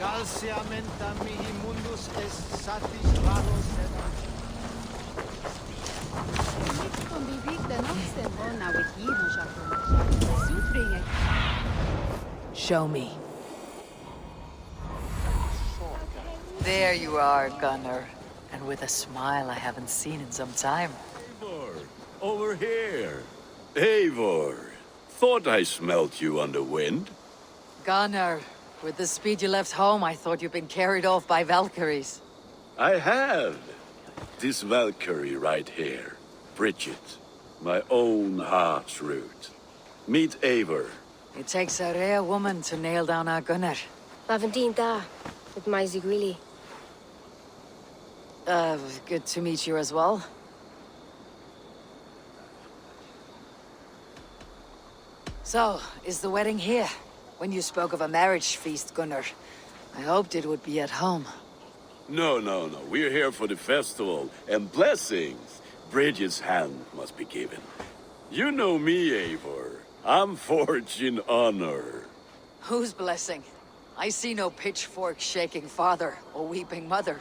Calciamenta mihi mundus est satis raros Show me. There you are, Gunnar. And with a smile I haven't seen in some time. Eivor, over here. Eivor, thought I smelt you on the wind. Gunnar, with the speed you left home, I thought you'd been carried off by Valkyries. I have. This Valkyrie right here. Bridget. My own heart's root. Meet Eivor. It takes a rare woman to nail down our Gunnar. Lavendine da, with my Zigrili. Good to meet you as well. So, is the wedding here? When you spoke of a marriage feast, Gunnar, I hoped it would be at home. No. We're here for the festival, and blessings. Bridget's hand must be given. You know me, Eivor. I'm forged in honor. Whose blessing? I see no pitchfork shaking father or weeping mother.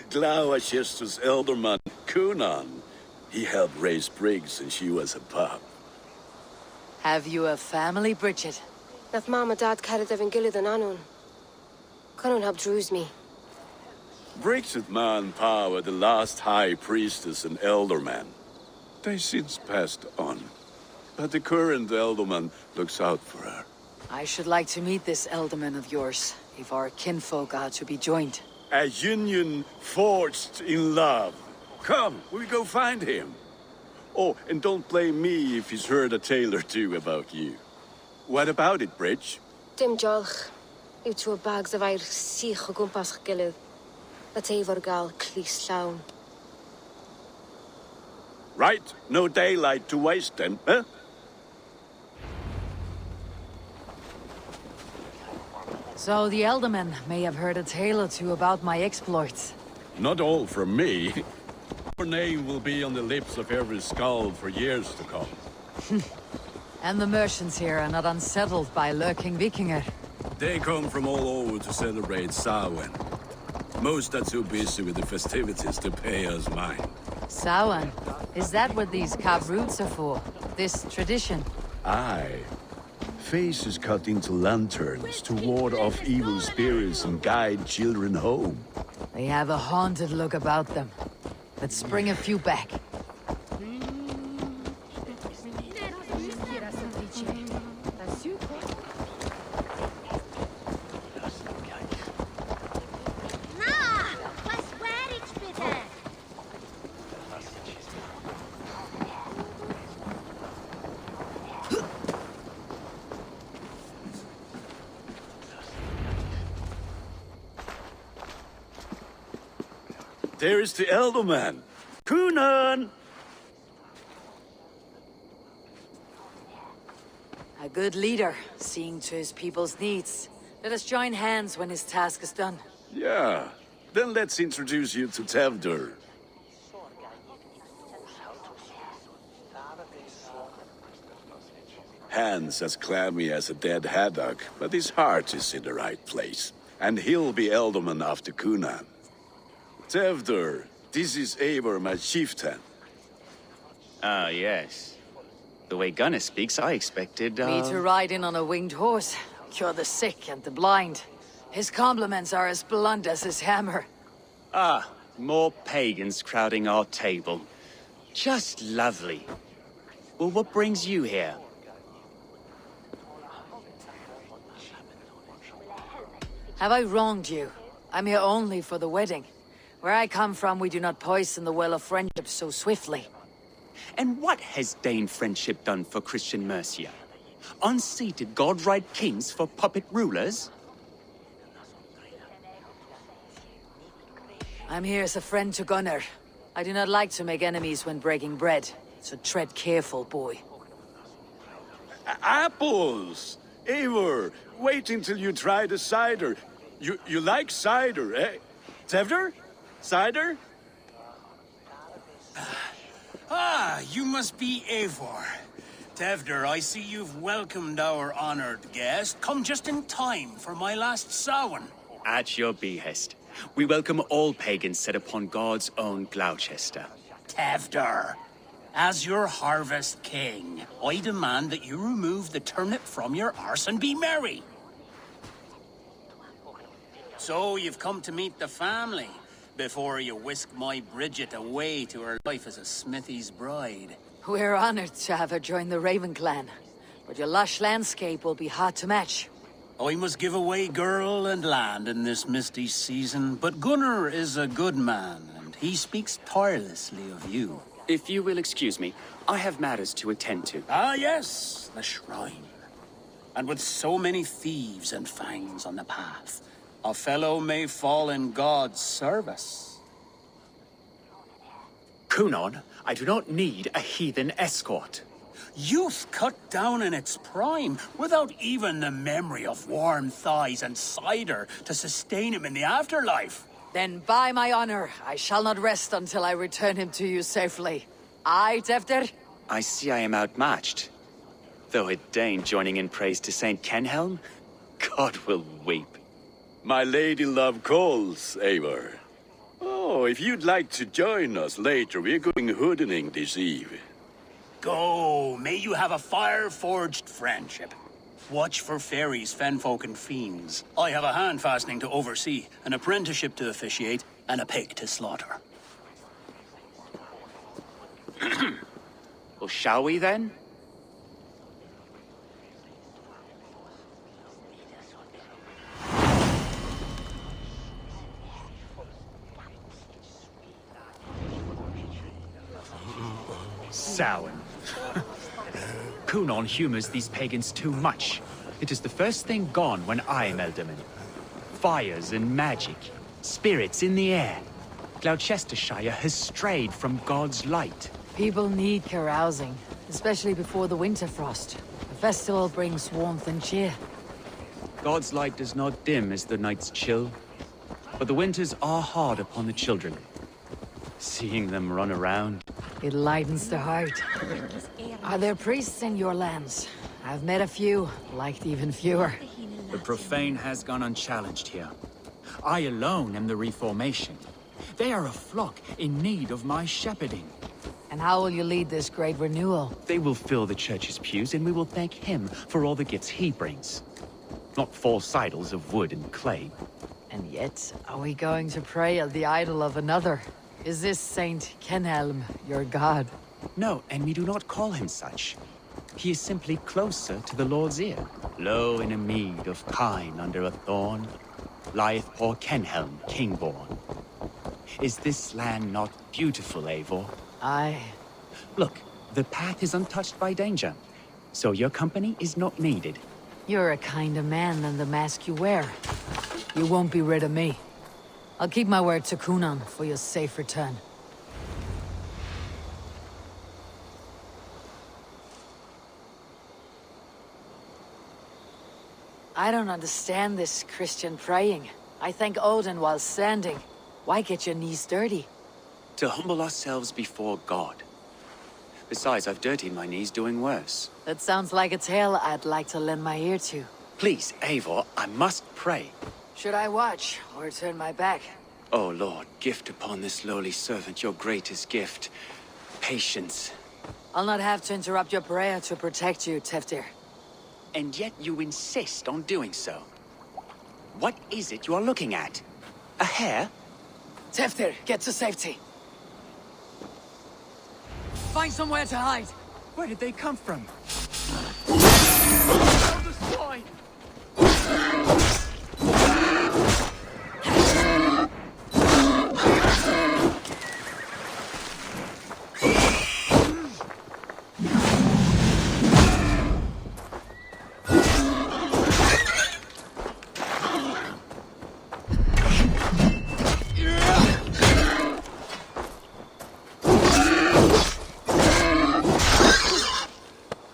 Glauacestus Elderman, Kunan. He helped raise Briggs and she was a pup. Have you a family, Bridget? Nath mama dad carried evan gilid an anun. Cannon help druise me. Briggs at Man Power, the last high priestess and elderman. They since passed on. But the current elderman looks out for her. I should like to meet this elderman of yours, if our kinfolk are to be joined. A union forged in love. Come, we'll go find him. Oh, and don't blame me if he's heard a tale or two about you. What about it, Bridge? Dim jolch. You two bags of air sich o gwmpas gilid. That Eivor gal clis llawn. Right, no daylight to waste then, huh? So the Eldermen may have heard a tale or two about my exploits. Not all from me. Your name will be on the lips of every skald for years to come. And the merchants here are not unsettled by lurking Vikinger. They come from all over to celebrate Samhain. Most are too busy with the festivities to pay us mind. Samhain? Is that what these carved roots are for? This tradition? Aye. Faces cut into lanterns to ward off evil spirits and guide children home. They have a haunted look about them. Let's bring a few back. There is the Elderman. Kunan! A good leader, seeing to his people's needs. Let us join hands when his task is done. Yeah. Then let's introduce you to Tevdur. Hands as clammy as a dead haddock, but his heart is in the right place. And he'll be Elderman after Kunan. Tevdur, this is Eivor, my chieftain. Ah, yes. The way Gunnar speaks, I expected, Me to ride in on a winged horse, cure the sick and the blind. His compliments are as blunt as his hammer. Ah, more pagans crowding our table. Just lovely. Well, what brings you here? Have I wronged you? I'm here only for the wedding. Where I come from, we do not poison the well of friendship so swiftly. And what has Dane friendship done for Christian Mercia? Unseated god-right kings for puppet rulers? I'm here as a friend to Gunnar. I do not like to make enemies when breaking bread, so tread careful, boy. Apples! Eivor, wait until you try the cider. You like cider, eh? Tevdur? Cider? Ah, you must be Eivor. Tevder, I see you've welcomed our honored guest. Come just in time for my last Samhain. At your behest. We welcome all pagans set upon God's own Gloucester. Tevder, as your harvest king, I demand that you remove the turnip from your arse and be merry. So you've come to meet the family before you whisk my Bridget away to her life as a smithy's bride. We're honored to have her join the Raven clan, but your lush landscape will be hard to match. I must give away girl and land in this misty season, but Gunnar is a good man, and he speaks tirelessly of you. If you will excuse me, I have matters to attend to. Ah, yes, the shrine. And with so many thieves and fangs on the path, a fellow may fall in God's service. Cunon, I do not need a heathen escort. Youth cut down in its prime, without even the memory of warm thighs and cider to sustain him in the afterlife. Then by my honor, I shall not rest until I return him to you safely. Aye, Tevder? I see I am outmatched. Though a Dane joining in praise to Saint Kenhelm, God will weep. My lady love calls, Eivor. Oh, if you'd like to join us later, we're going hoodening this eve. Go, may you have a fire-forged friendship. Watch for fairies, fenfolk, and fiends. I have a hand fastening to oversee, an apprenticeship to officiate, and a pig to slaughter. Well, shall we then? Samhain. Cunon humors these pagans too much. It is the first thing gone when I am Elderman. Fires and magic, spirits in the air. Gloucestershire has strayed from God's light. People need carousing, especially before the winter frost. The festival brings warmth and cheer. God's light does not dim as the nights chill, but the winters are hard upon the children. Seeing them run around. It lightens the heart. Are there priests in your lands? I've met a few, liked even fewer. The profane has gone unchallenged here. I alone am the Reformation. They are a flock in need of my shepherding. And how will you lead this great renewal? They will fill the church's pews, and we will thank him for all the gifts he brings. Not false idols of wood and clay. And yet, are we going to pray at the idol of another? Is this Saint Kenhelm your god? No, and we do not call him such. He is simply closer to the Lord's ear. Low in a mead of kine under a thorn, lieth poor Kenhelm, king-born. Is this land not beautiful, Eivor? Aye. Look, the path is untouched by danger, so your company is not needed. You're a kinder man than the mask you wear. You won't be rid of me. I'll keep my word to Cunon for your safe return. I don't understand this Christian praying. I thank Odin while standing. Why get your knees dirty? To humble ourselves before God. Besides, I've dirtied my knees doing worse. That sounds like a tale I'd like to lend my ear to. Please, Eivor, I must pray. Should I watch or turn my back? Oh Lord, gift upon this lowly servant your greatest gift. Patience. I'll not have to interrupt your prayer to protect you, Teftir. And yet you insist on doing so. What is it you are looking at? A hare? Teftir, get to safety. Find somewhere to hide. Where did they come from?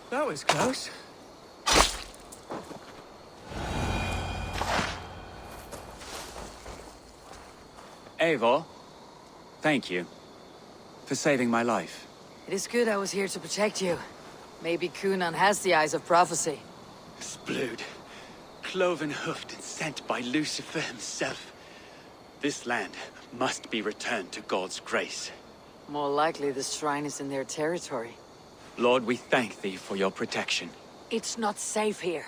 That was close. Eivor, thank you for saving my life. It is good I was here to protect you. Maybe Cunan has the eyes of prophecy. This blood, cloven-hoofed and sent by Lucifer himself. This land must be returned to God's grace. More likely the shrine is in their territory. Lord, we thank thee for your protection. It's not safe here.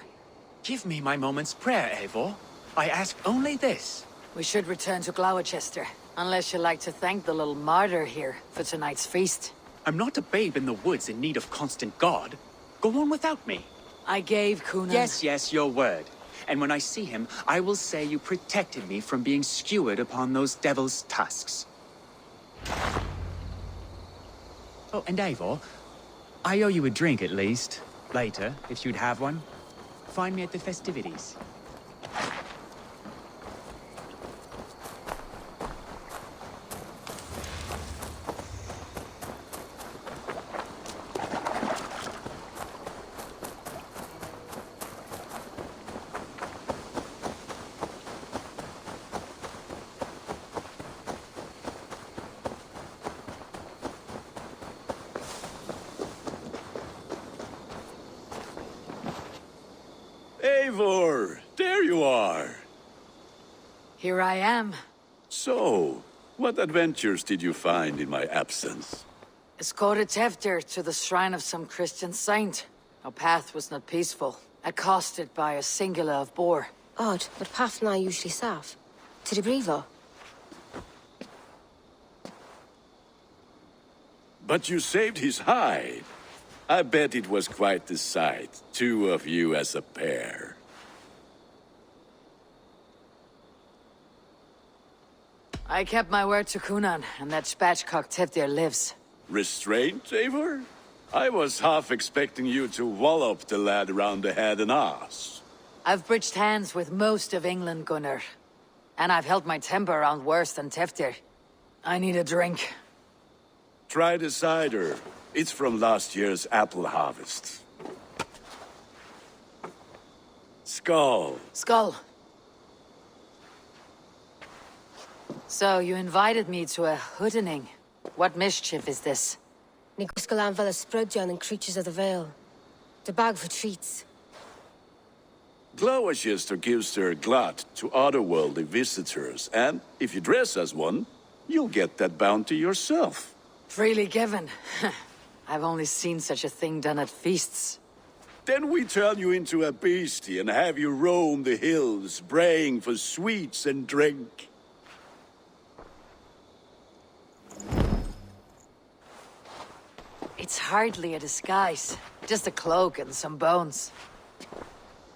Give me my moment's prayer, Eivor. I ask only this. We should return to Gloucester, unless you'd like to thank the little martyr here for tonight's feast. I'm not a babe in the woods in need of constant guard. Go on without me. I gave Cunan... Yes, your word. And when I see him, I will say you protected me from being skewered upon those devil's tusks. Oh, and Eivor, I owe you a drink at least. Later, if you'd have one. Find me at the festivities. Eivor, there you are. Here I am. So, what adventures did you find in my absence? Escorted Tefter to the shrine of some Christian saint. Our path was not peaceful, accosted by a singular of boar. Odd, but path na usually safe. To the brievo. But you saved his hide. I bet it was quite the sight, two of you as a pair. I kept my word to Cunan, and that spatchcock Tefter lives. Restraint, Eivor? I was half expecting you to wallop the lad around the head and ass. I've bridged hands with most of England, Gunnar. And I've held my temper around worse than Tefter. I need a drink. Try the cider. It's from last year's apple harvest. Skull. Skull. So, you invited me to a hoodening. What mischief is this? Ní gwisgail an fel ysbrydion and creatures of the Vale. The bag for treats. Gloucester gives their glut to otherworldly visitors, and if you dress as one, you'll get that bounty yourself. Freely given. I've only seen such a thing done at feasts. Then we turn you into a beastie and have you roam the hills, braying for sweets and drink. It's hardly a disguise. Just a cloak and some bones.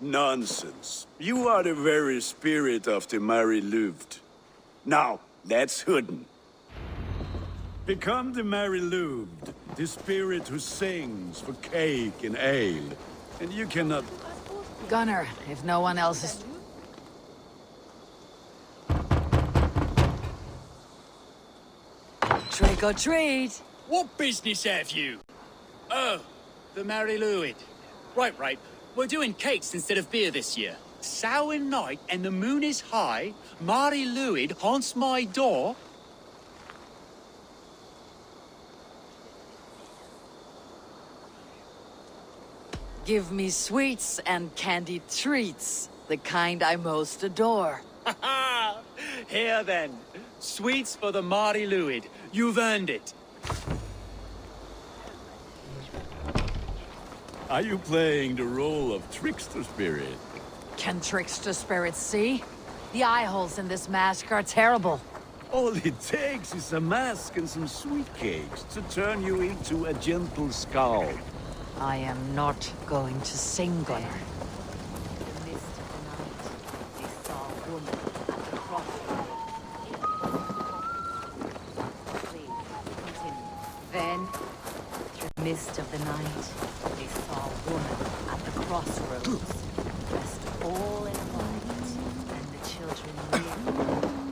Nonsense. You are the very spirit of the Mary Louved. Now, let's hooden. Become the Mary Louved, the spirit who sings for cake and ale. And you cannot... Gunnar, if no one else is... Trick or treat! What business have you? Oh, the Mary Lwyd. Right. We're doing cakes instead of beer this year. Samhain night and the moon is high. Mary Lwyd haunts my door. Give me sweets and candied treats, the kind I most adore. Ha ha! Here then. Sweets for the Mary Lwyd. You've earned it. Are you playing the role of trickster spirit? Can trickster spirits see? The eye holes in this mask are terrible. All it takes is a mask and some sweet cakes to turn you into a gentle skull. I am not going to sing, Gunnar. Then, through the mist of the night, they saw a woman at the crossroads, dressed all in white, and the children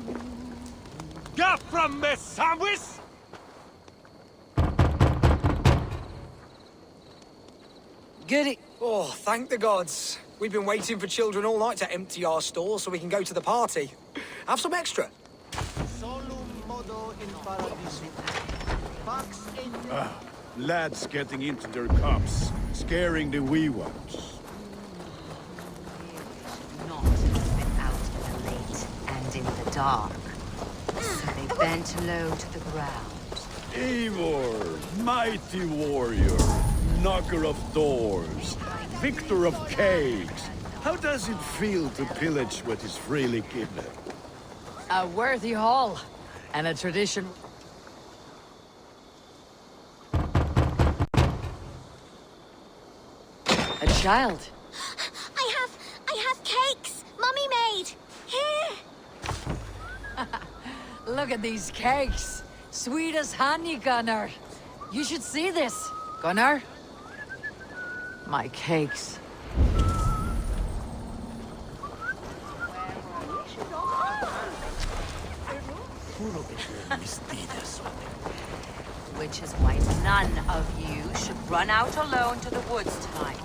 knew. Get from me, sandwich! Goody. Oh, thank the gods. We've been waiting for children all night to empty our stores so we can go to the party. Have some extra. Solum modo in paradiso. Pax et Lads getting into their cups, scaring the wee ones. Not have been out in the late and in the dark. So they bent low to the ground. Eivor, mighty warrior, knocker of doors, victor of cakes. How does it feel to pillage what is freely given? A worthy haul, and a tradition. A child. I have cakes! Mummy made! Here! Look at these cakes. Sweet as honey, Gunnar. You should see this. Gunnar? My cakes. Which is why none of you should run out alone to the woods tonight.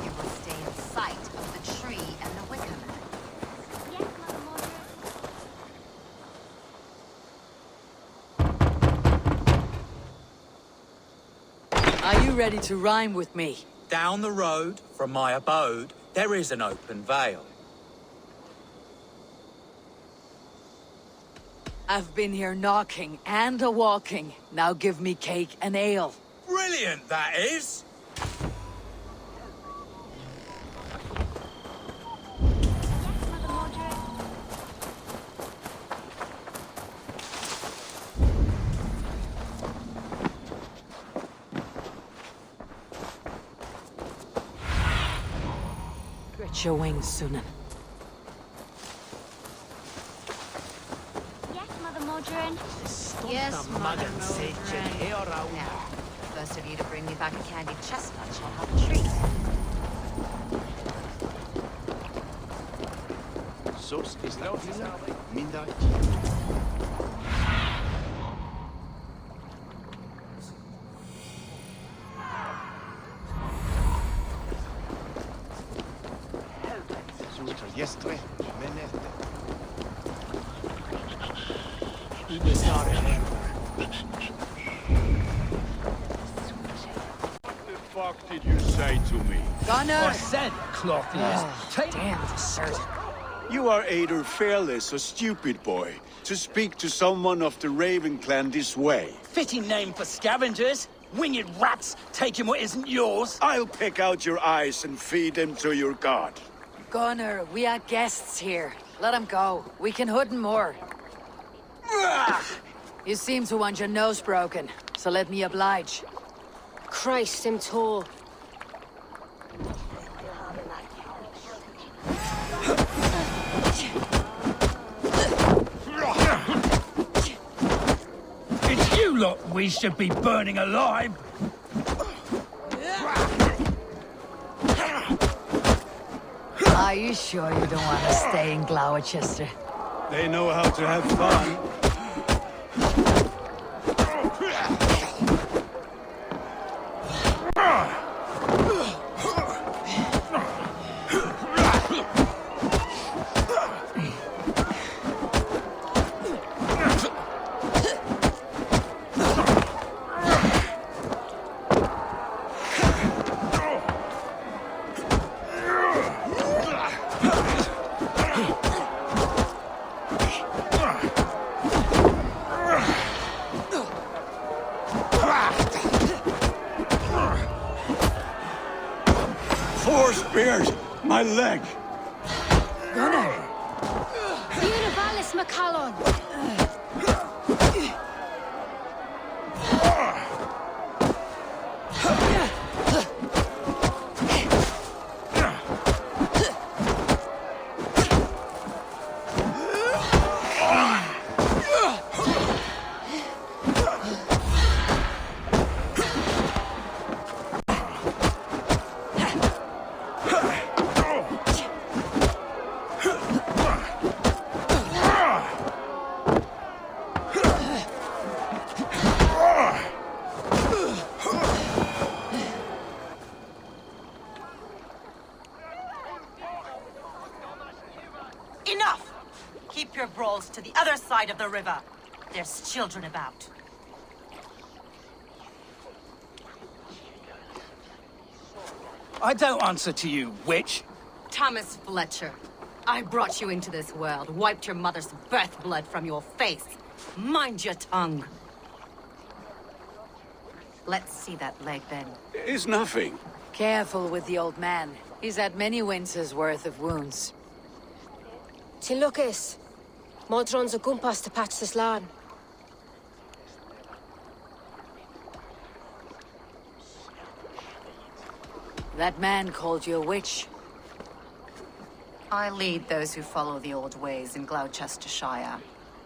You will stay in sight of the tree and the wicker man. Are you ready to rhyme with me? Down the road from my abode, there is an open vale. I've been here knocking and a-walking. Now give me cake and ale. Brilliant, that is! Stretch your wings, Sunan. Yes, Mother Mildred. Now, first of you to bring me back a candied chestnut shall have a treat. Sos is lautila, minda. Jestre, menete. What the fuck did you say to me? Gunnar! I said cloth ears. Take Damn deserted. You are either fearless or stupid, boy, to speak to someone of the Raven clan this way. Fitting name for scavengers. Winged rats taking what isn't yours. I'll pick out your eyes and feed them to your god. Gunnar, we are guests here. Let him go. We can hood more. You seem to want your nose broken, so let me oblige. Christ, him tall. It's you lot we should be burning alive. Are you sure you don't want to stay in Gloucester? They know how to have fun. Four spears! My leg! Gunnar! Univalis Macallon! Enough! Keep your brawls to the other side of the river. There's children about. I don't answer to you, witch. Thomas Fletcher, I brought you into this world, wiped your mother's birth blood from your face. Mind your tongue. Let's see that leg then. It's nothing. Careful with the old man. He's had many winters' worth of wounds. Ti'n lwcus. Modron's o gwmpas to patch this lan. That man called you a witch. I lead those who follow the old ways in Gloucestershire,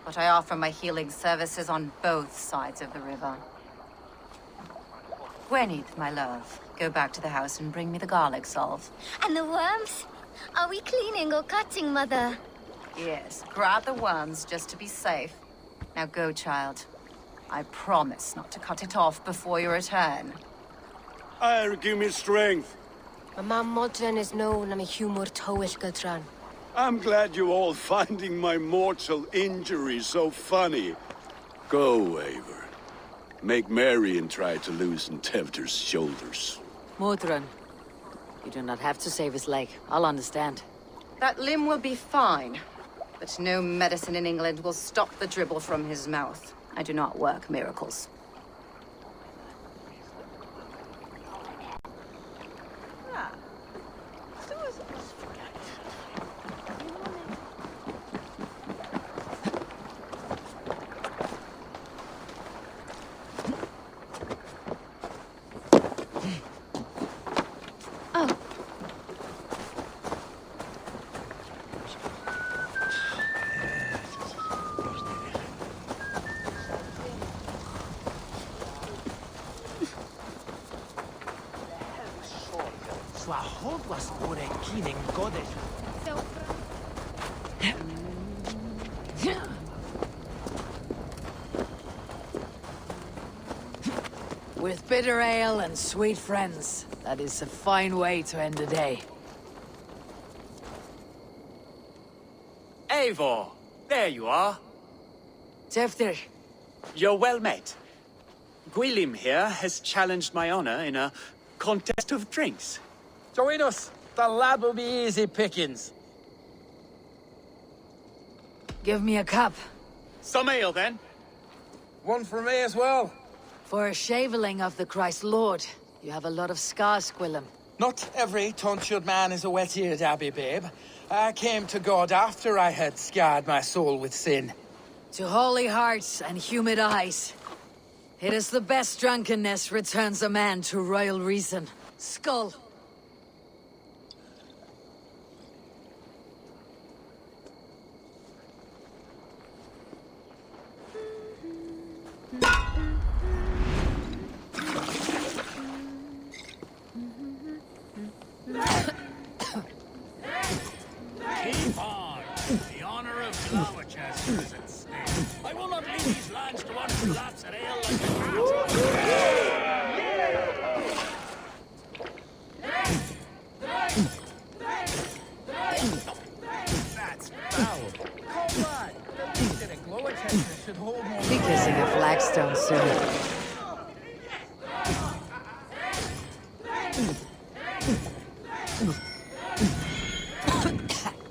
but I offer my healing services on both sides of the river. Gwenith, my love, go back to the house and bring me the garlic salve. And the worms? Are we cleaning or cutting, Mother? Yes, grab the worms just to be safe. Now go, child. I promise not to cut it off before you return. Give me strength. My mam Modron is known am a humor tywyll gydran. I'm glad you're all finding my mortal injury so funny. Go, Eivor. Make merry and try to loosen Tevder's shoulders. Modron, you do not have to save his leg. I'll understand. That limb will be fine, but no medicine in England will stop the dribble from his mouth. I do not work miracles. With bitter ale and sweet friends, that is a fine way to end a day. Eivor, there you are. Tefter, You're well met. Gwilym here has challenged my honor in a contest of drinks. Join us. The lad will be easy pickings. give me a cup. Some ale, then. One for me as well. For a shaveling of the Christ Lord, you have a lot of scars, Gwilym. Not every tonsured man is a wet-eared abbey, babe. I came to God after I had scarred my soul with sin. To holy hearts and humid eyes. It is the best drunkenness returns a man to royal reason. Skull. Keep on. The honor of Gloucester is at stake. I will not leave these lands to one who laughs at ale like a That's foul. Comrade, the least in a Gloucester should hold more. Be kissing a flagstone soon.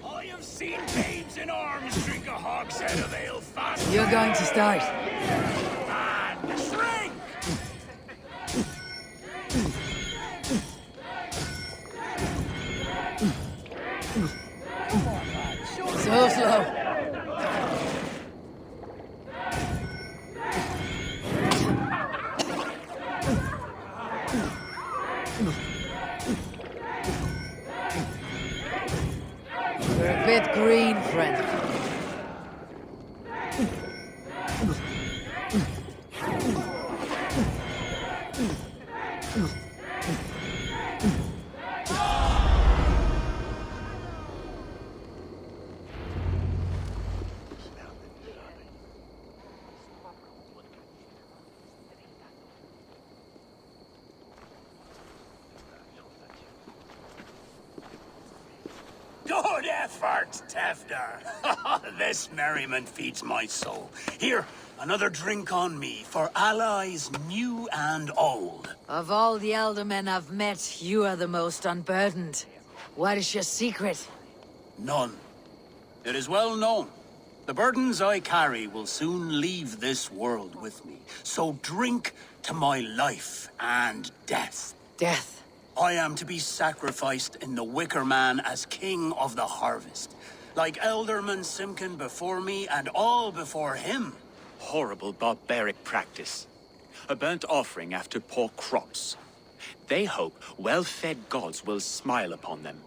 I have seen babes in arms drink a hogshead of ale fast. You're going to start. Man, drink! So slow. You're a bit green, friend. effort, Tevder. This merriment feeds my soul. Here, another drink on me for allies new and old. Of all the Eldermen I've met, you are the most unburdened. What is your secret? None. It is well known. The burdens I carry will soon leave this world with me. So drink to my life and death. Death. I am to be sacrificed in the Wicker Man as king of the harvest. Like Elderman Simkin before me and all before him. Horrible barbaric practice. A burnt offering after poor crops. They hope well-fed gods will smile upon them.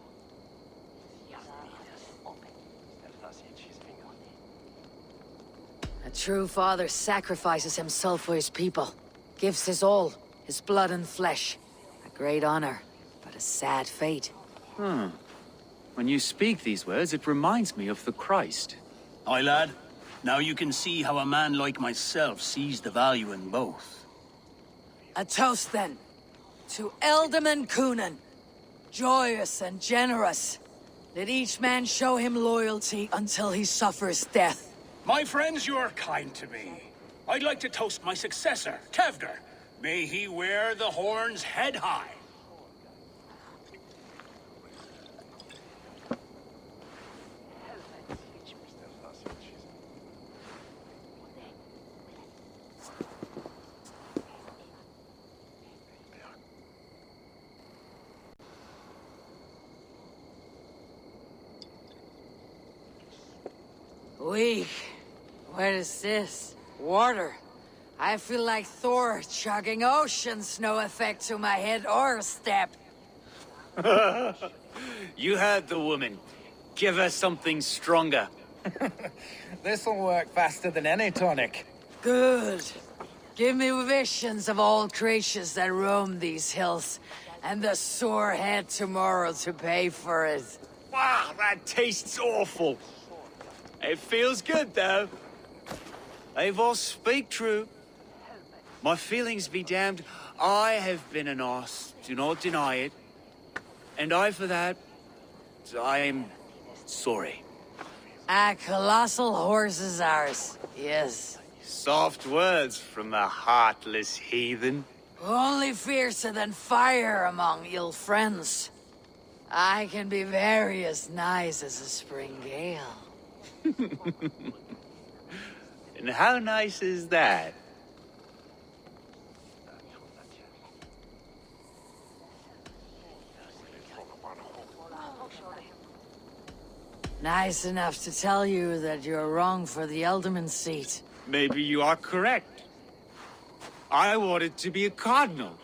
A true father sacrifices himself for his people. Gives his all, his blood and flesh. A great honor, but a sad fate. When you speak these words, it reminds me of the Christ. Aye, lad. Now you can see how a man like myself sees the value in both. A toast, then. To Elderman Coonan. Joyous and generous. Let each man show him loyalty until he suffers death. My friends, you are kind to me. I'd like to toast my successor, Tevder. May he wear the horns head high. Weak. What is this? Water. I feel like Thor chugging oceans. No effect to my head or step. You heard the woman. Give her something stronger. This'll work faster than any tonic. Good. Give me visions of all creatures that roam these hills, and the sore head tomorrow to pay for it. Wow, that tastes awful. It feels good, though. Eivor, speak true. My feelings be damned. I have been an arse. Do not deny it. And I, for that, I am sorry. A colossal horse is ours. Yes. Soft words from the heartless heathen. Only fiercer than fire among ill friends. I can be very as nice as a spring gale. And how nice is that? Nice enough to tell you that you're wrong for the Elderman seat. Maybe you are correct. I wanted to be a cardinal.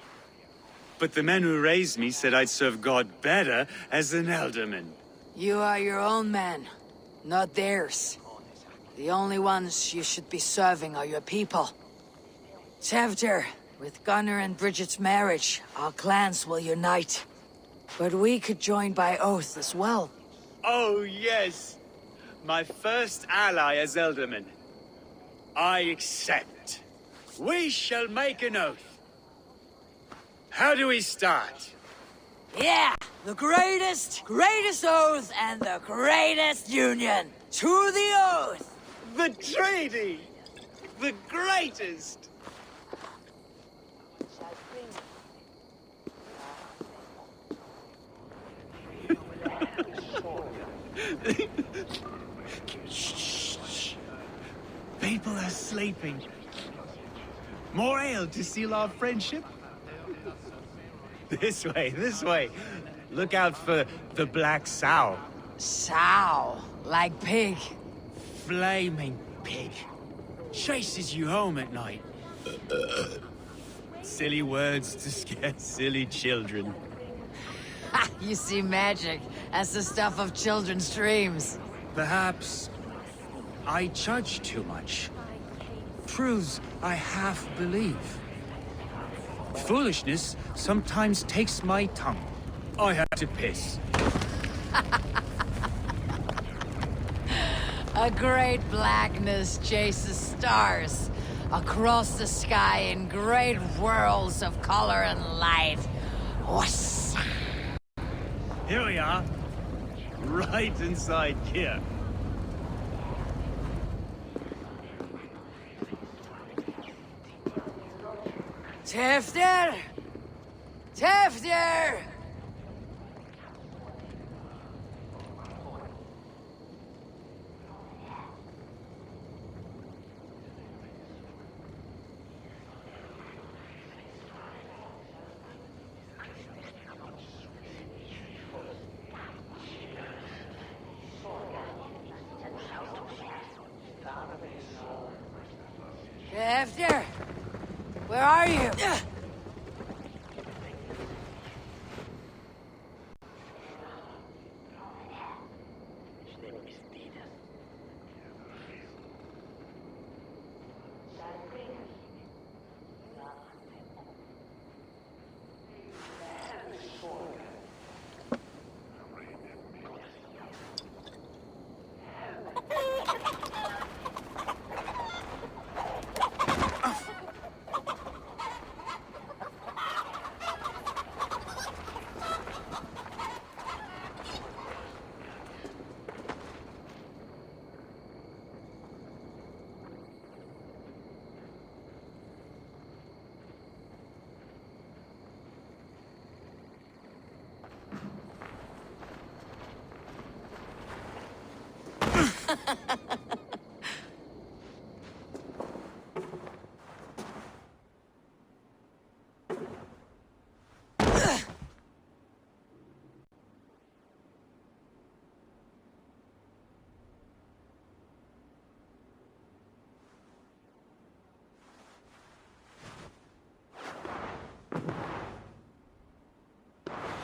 But the men who raised me said I'd serve God better as an Elderman. You are your own men, not theirs. The only ones you should be serving are your people. Tevder, with Gunnar and Bridget's marriage, our clans will unite. But we could join by oath as well. Oh, yes. My first ally as Elderman. I accept. We shall make an oath. How do we start? Yeah! The greatest oath and the greatest union! To the oath! The treaty! The greatest! Shh. People are sleeping. More ale to seal our friendship? This way. Look out for the black sow. Sow, like pig. Flaming pig. Chases you home at night. Silly words to scare silly children. Ha! You see magic as the stuff of children's dreams. Perhaps I judge too much. Truths I half believe. Foolishness sometimes takes my tongue. I have to piss. A great blackness chases stars across the sky in great whirls of color and light. Whoosh! Here we are. Right inside here. Tefter! Tefter! Tefter! Where are you?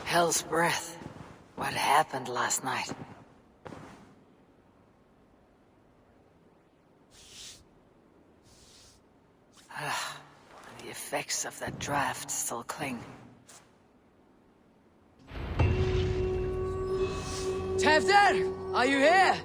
Hell's breath. What happened last night? The effects of that draft still cling. Tefter! Are you here?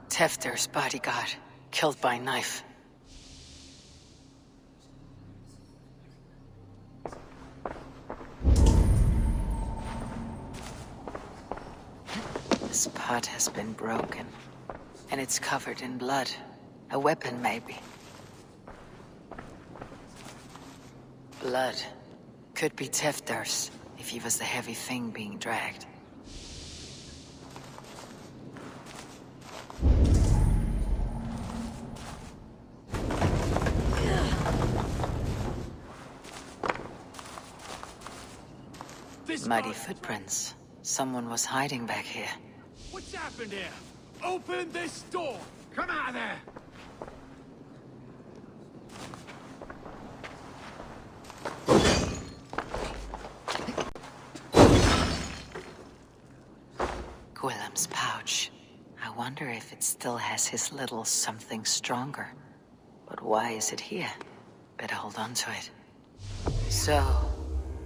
Tefter's bodyguard, killed by knife. This pot has been broken, and it's covered in blood. A weapon, maybe. Blood. Could be Tefter's, if he was the heavy thing being dragged. Muddy footprints. Someone was hiding back here. What's happened here? Open this door! Come out of there! Gwillem's pouch. I wonder if it still has his little something stronger. But why is it here? Better hold on to it. So,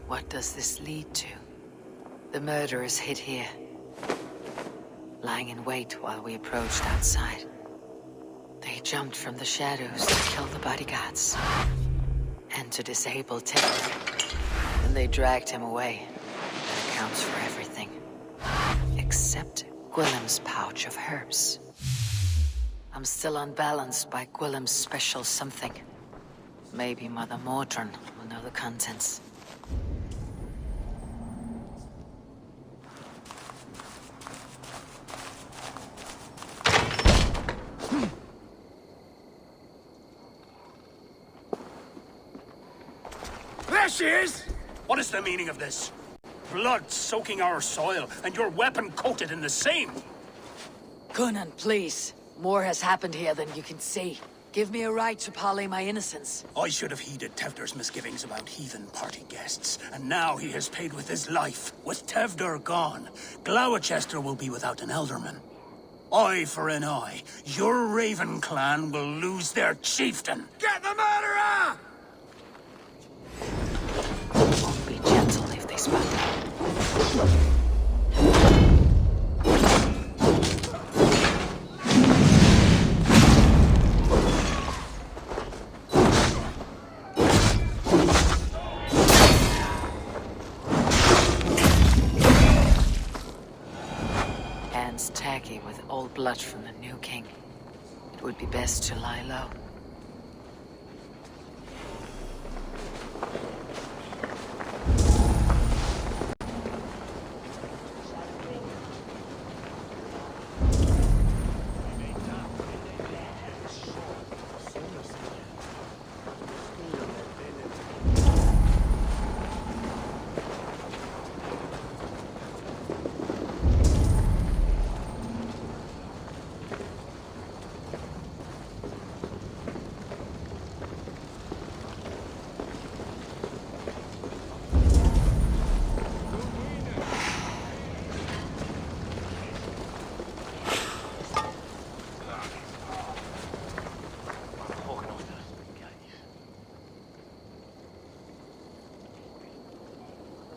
what does this lead to? The murderers hid here, lying in wait while we approached outside. They jumped from the shadows to kill the bodyguards, and to disable Tefter. Then they dragged him away. That accounts for everything. Except Gwillem's pouch of herbs. I'm still unbalanced by Gwillem's special something. Maybe Mother Mordrin will know the contents. There she is! What is the meaning of this? Blood soaking our soil, and your weapon coated in the same! Conan, please. More has happened here than you can see. Give me a right to parley my innocence. I should have heeded Tevder's misgivings about heathen party guests, and now he has paid with his life. With Tevder gone, Gloucester will be without an elderman. Eye for an eye. Your Raven clan will lose their chieftain. Get the murderer! Won't be gentle if Axeman. Hands tacky with old blood from the new king. It would be best to lie low.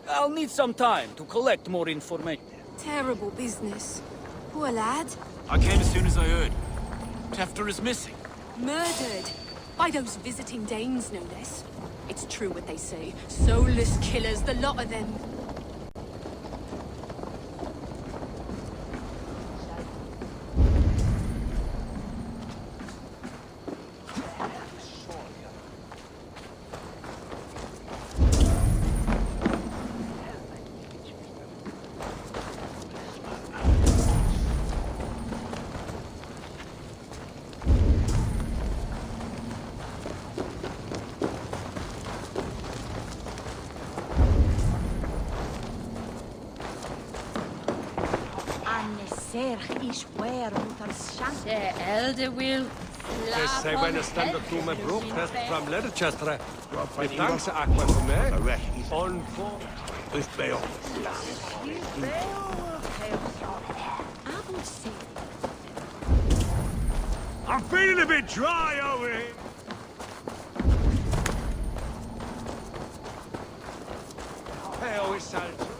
I'll need some time to collect more information. Terrible business. Poor lad. I came as soon as I heard. Tefter is missing. Murdered. By those visiting Danes, no less. It's true what they say. Soulless killers, the lot of them. Elder will. Zij bijna stand up to my broek test from Leicester. Dankse aqua voor mij. On for this bail. I'm feeling a bit dry over here. Hey, always sounds.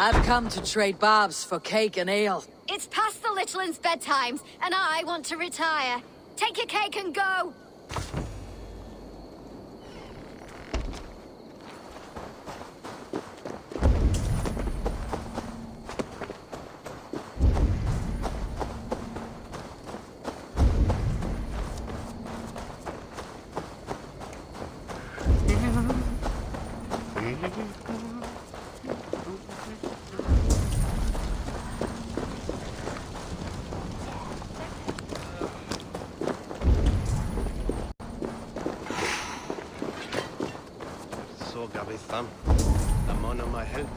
I've come to trade barbs for cake and ale. It's past the little one's bedtimes, and I want to retire. Take your cake and go! I'm on my help.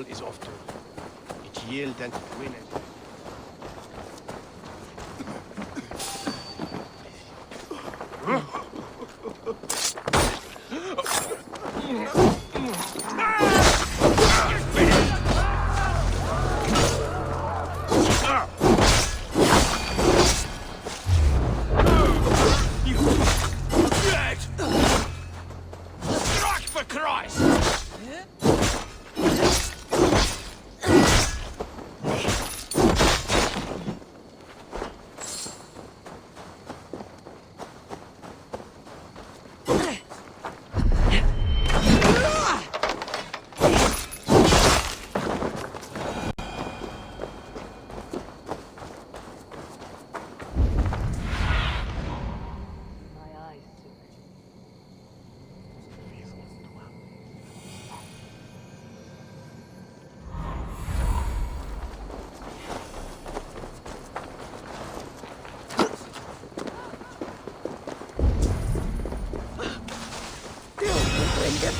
Is often it yield and win it.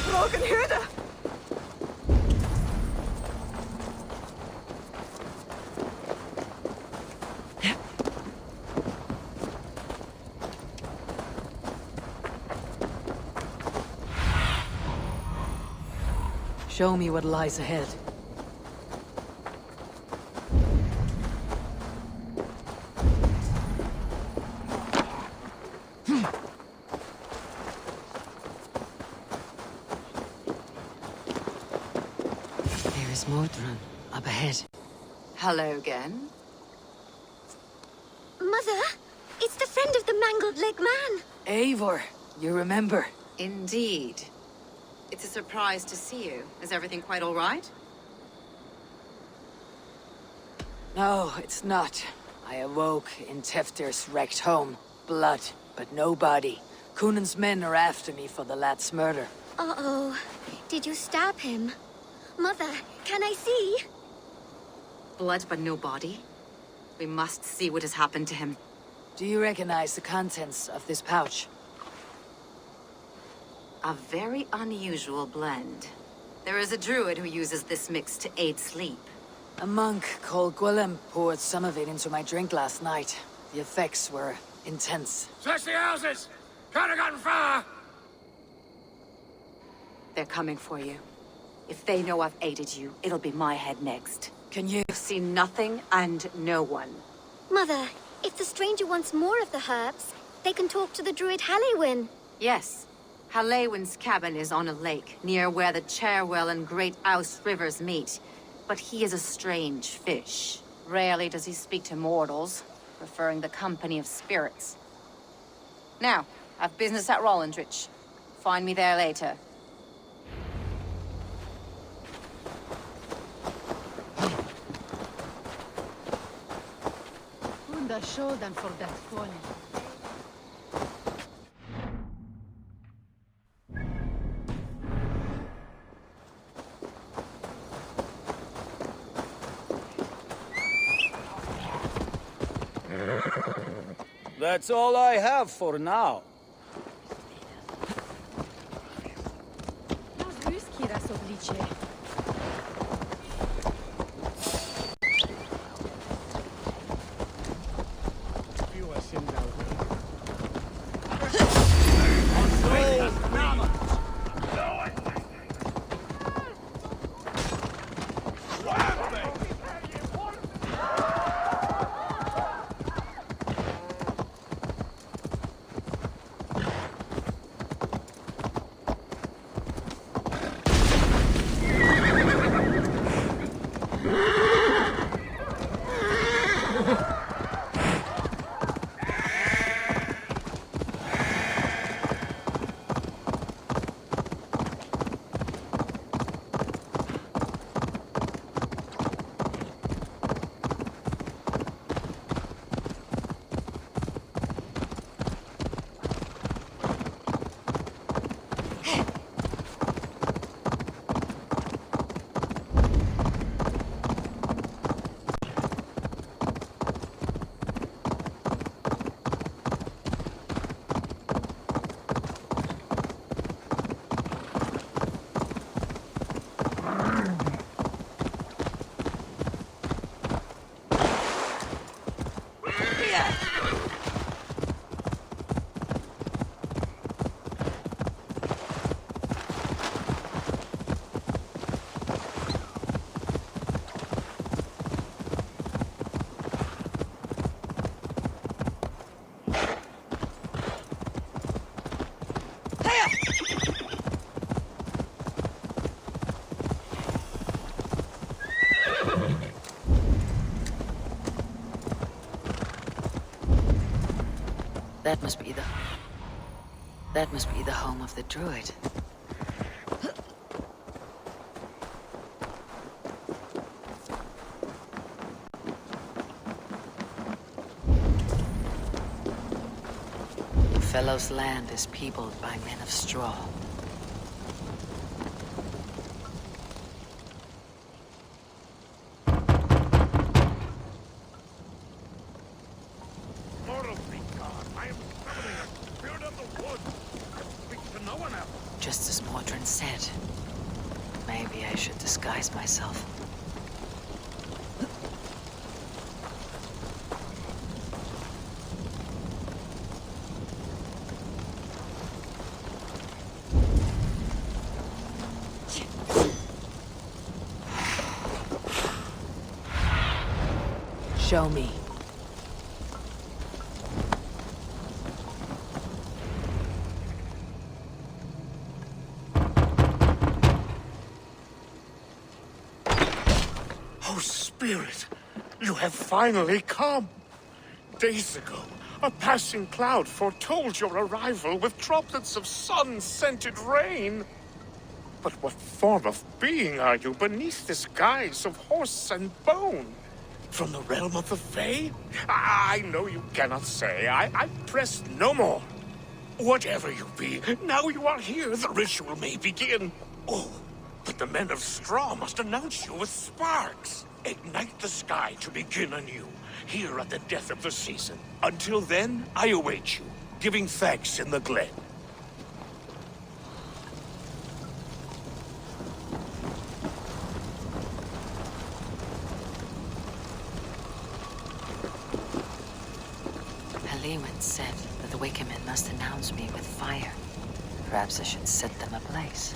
broken Hürde! Show me what lies ahead. There is Mordrun, up ahead. Hello again. Mother, it's the friend of the mangled leg man. Eivor, you remember? Indeed. It's a surprise to see you. Is everything quite all right? No, it's not. I awoke in Teftir's wrecked home. Blood, but no body. Cunan's men are after me for the lad's murder. Uh-oh. Did you stab him? Mother, can I see? Blood but no body? We must see what has happened to him. Do you recognize the contents of this pouch? A very unusual blend. There is a druid who uses this mix to aid sleep. A monk called Gwillem poured some of it into my drink last night. The effects were intense. Search the houses! Could have gotten far! They're coming for you. If they know I've aided you, it'll be my head next. Can you? You've seen nothing and no one. Mother, if the stranger wants more of the herbs, they can talk to the druid Halewyn. Yes. Halewyn's cabin is on a lake, near where the Cherwell and Great Ouse rivers meet. But he is a strange fish. Rarely does he speak to mortals, preferring the company of spirits. Now, I've business at Rollendrich. Find me there later. Shodan for that folly. That's all I have for now. That must be the home of the druid. The fellow's land is peopled by men of straw. Just a small children said. Maybe I should disguise myself. Show me. Oh, Spirit, you have finally come. Days ago, a passing cloud foretold your arrival with droplets of sun-scented rain. But what form of being are you beneath this guise of horse and bone? From the realm of the Fae? I know you cannot say. I press no more. Whatever you be, now you are here, the ritual may begin. Oh, but the men of Straw must announce you with sparks. Ignite the sky to begin anew, here at the death of the season. Until then, I await you, giving thanks in the glen. Lewin said that the Wickermen must announce me with fire. Perhaps I should set them ablaze.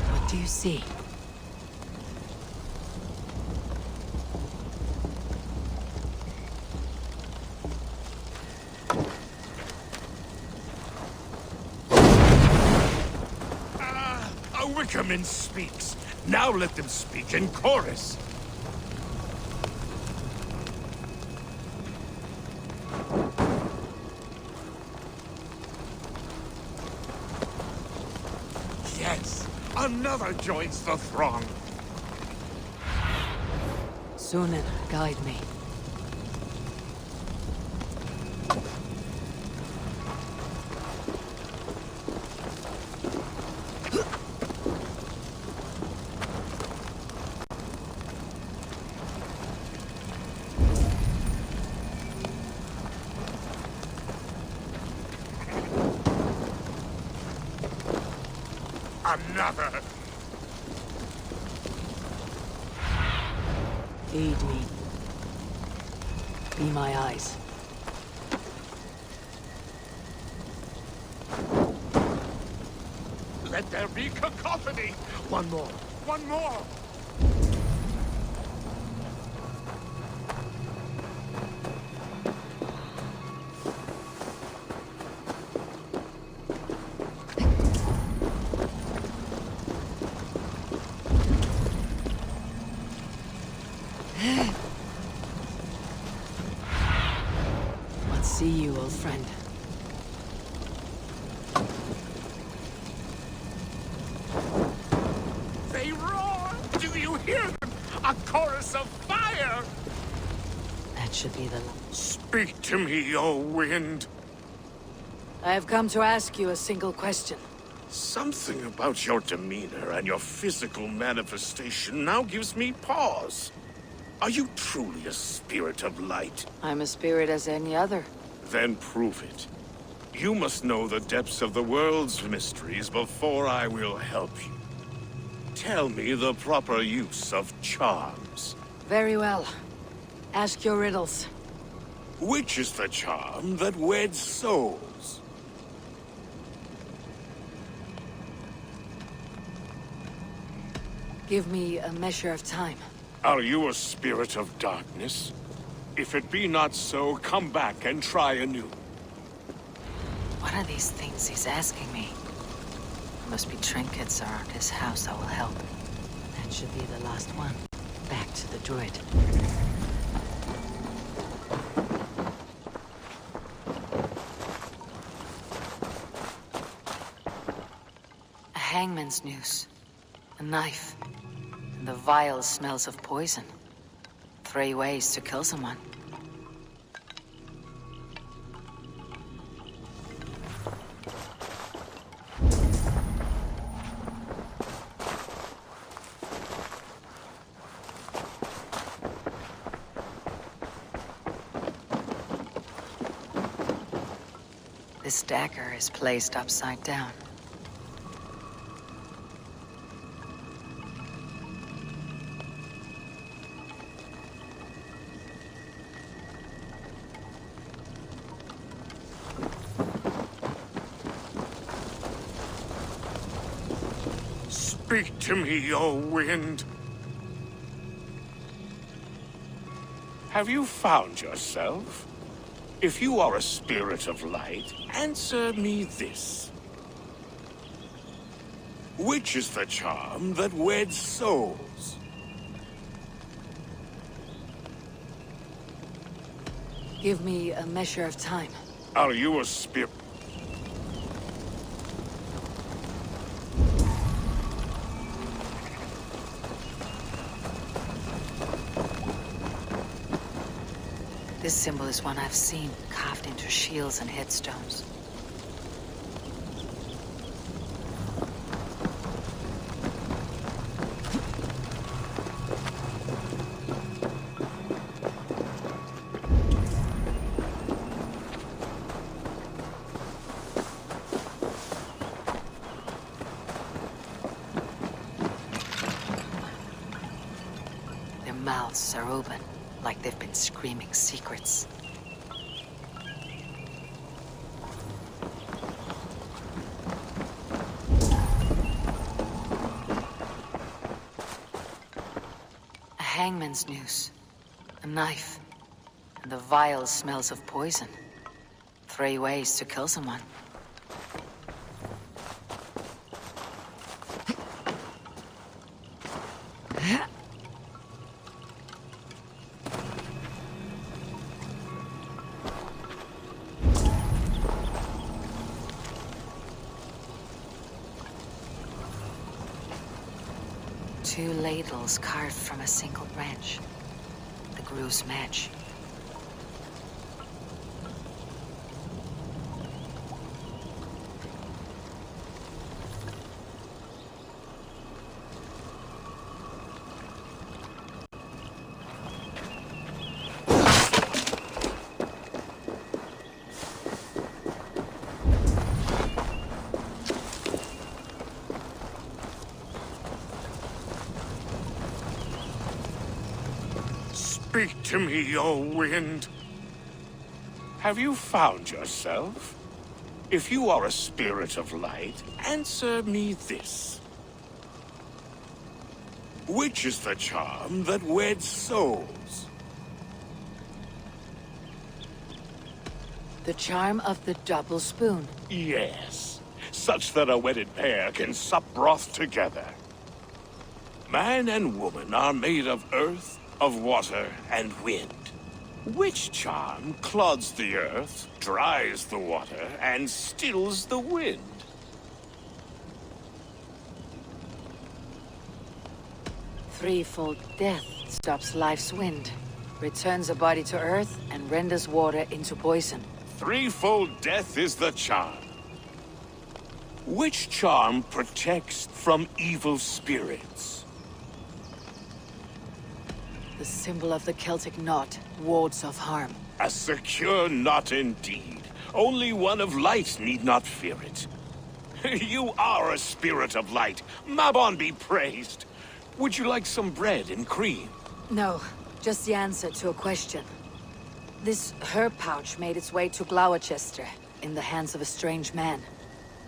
What do you see? Wickerman speaks. Now let them speak in chorus. Yes, another joins the throng. Sunan, guide me. Another. Lead me. Be my eyes. Let there be cacophony. One more. One more. See you, old friend. They roar! Do you hear them? A chorus of fire! That should be the... Speak to me, O wind. I have come to ask you a single question. Something about your demeanor and your physical manifestation now gives me pause. Are you truly a spirit of light? I'm a spirit as any other. Then prove it. You must know the depths of the world's mysteries before I will help you. Tell me the proper use of charms. Very well. Ask your riddles. Which is the charm that weds souls? Give me a measure of time. Are you a spirit of darkness? If it be not so, come back and try anew. What are these things he's asking me? There must be trinkets around his house that will help. That should be the last one. Back to the druid. A hangman's noose. A knife. And the vile smells of poison. 3 ways to kill someone. This dagger is placed upside down. Speak to me, O wind. Have you found yourself? If you are a spirit of light, answer me this. Which is the charm that weds souls? Give me a measure of time. Are you a spirit? This symbol is one I've seen, carved into shields and headstones. Their mouths are open, like they've been screaming secrets. A hangman's noose, a knife, and the vile smells of poison. 3 ways to kill someone. Two ladles carved from a single branch. The grew's match. Speak to me, O wind. Have you found yourself? If you are a spirit of light, answer me this. Which is the charm that weds souls? The charm of the double spoon. Yes, such that a wedded pair can sup broth together. Man and woman are made of earth, of water, and wind. Which charm clods the earth, dries the water, and stills the wind? Threefold death stops life's wind, returns a body to earth, and renders water into poison. Threefold death is the charm. Which charm protects from evil spirits? The symbol of the Celtic knot wards off harm. A secure knot indeed. Only one of light need not fear it. You are a spirit of light. Mabon be praised. Would you like some bread and cream? No, just the answer to a question. This herb pouch made its way to Gloucester in the hands of a strange man.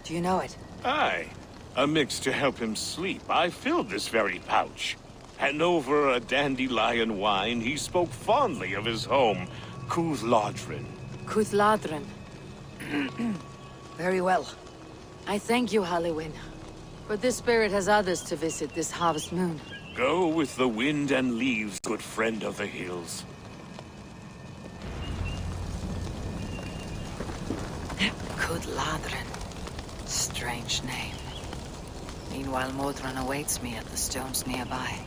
Do you know it? Aye. A mix to help him sleep. I filled this very pouch. And over a dandelion wine, he spoke fondly of his home, Cuthladrin. Cuthladrin. Very well. I thank you, Halliwyn. But this spirit has others to visit this harvest moon. Go with the wind and leaves, good friend of the hills. Cuthladrin. Strange name. Meanwhile, Modron awaits me at the stones nearby.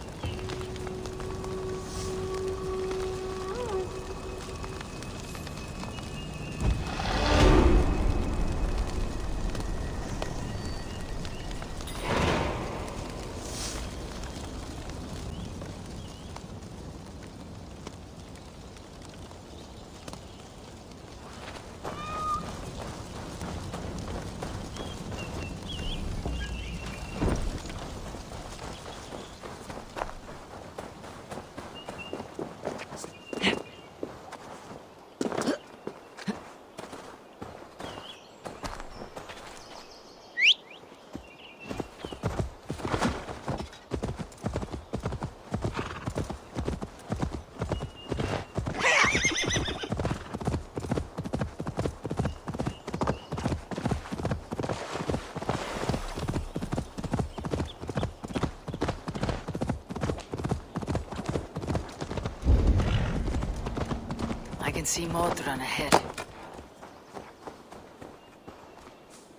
see Modron ahead.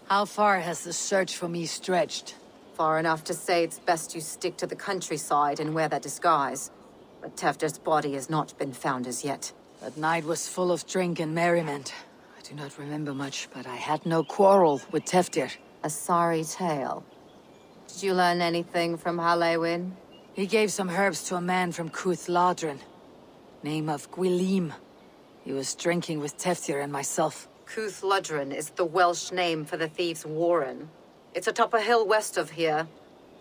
How far has the search for me stretched? Far enough to say it's best you stick to the countryside and wear that disguise. But Tefder's body has not been found as yet. That night was full of drink and merriment. I do not remember much, but I had no quarrel with Tefder. A sorry tale. Did you learn anything from Halewin? He gave some herbs to a man from Cuth Ladrin. Name of Gwilim. He was drinking with Tefder and myself. Cuth Ladrin is the Welsh name for the thieves' warren. It's atop a hill west of here.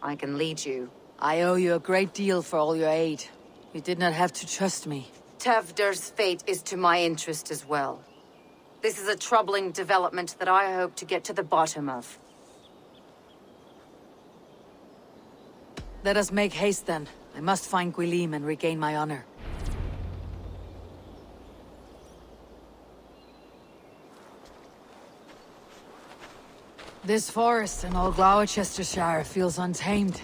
I can lead you. I owe you a great deal for all your aid. You did not have to trust me. Tefder's fate is to my interest as well. This is a troubling development that I hope to get to the bottom of. Let us make haste then. I must find Gwilim and regain my honor. This forest in all Gloucestershire feels untamed.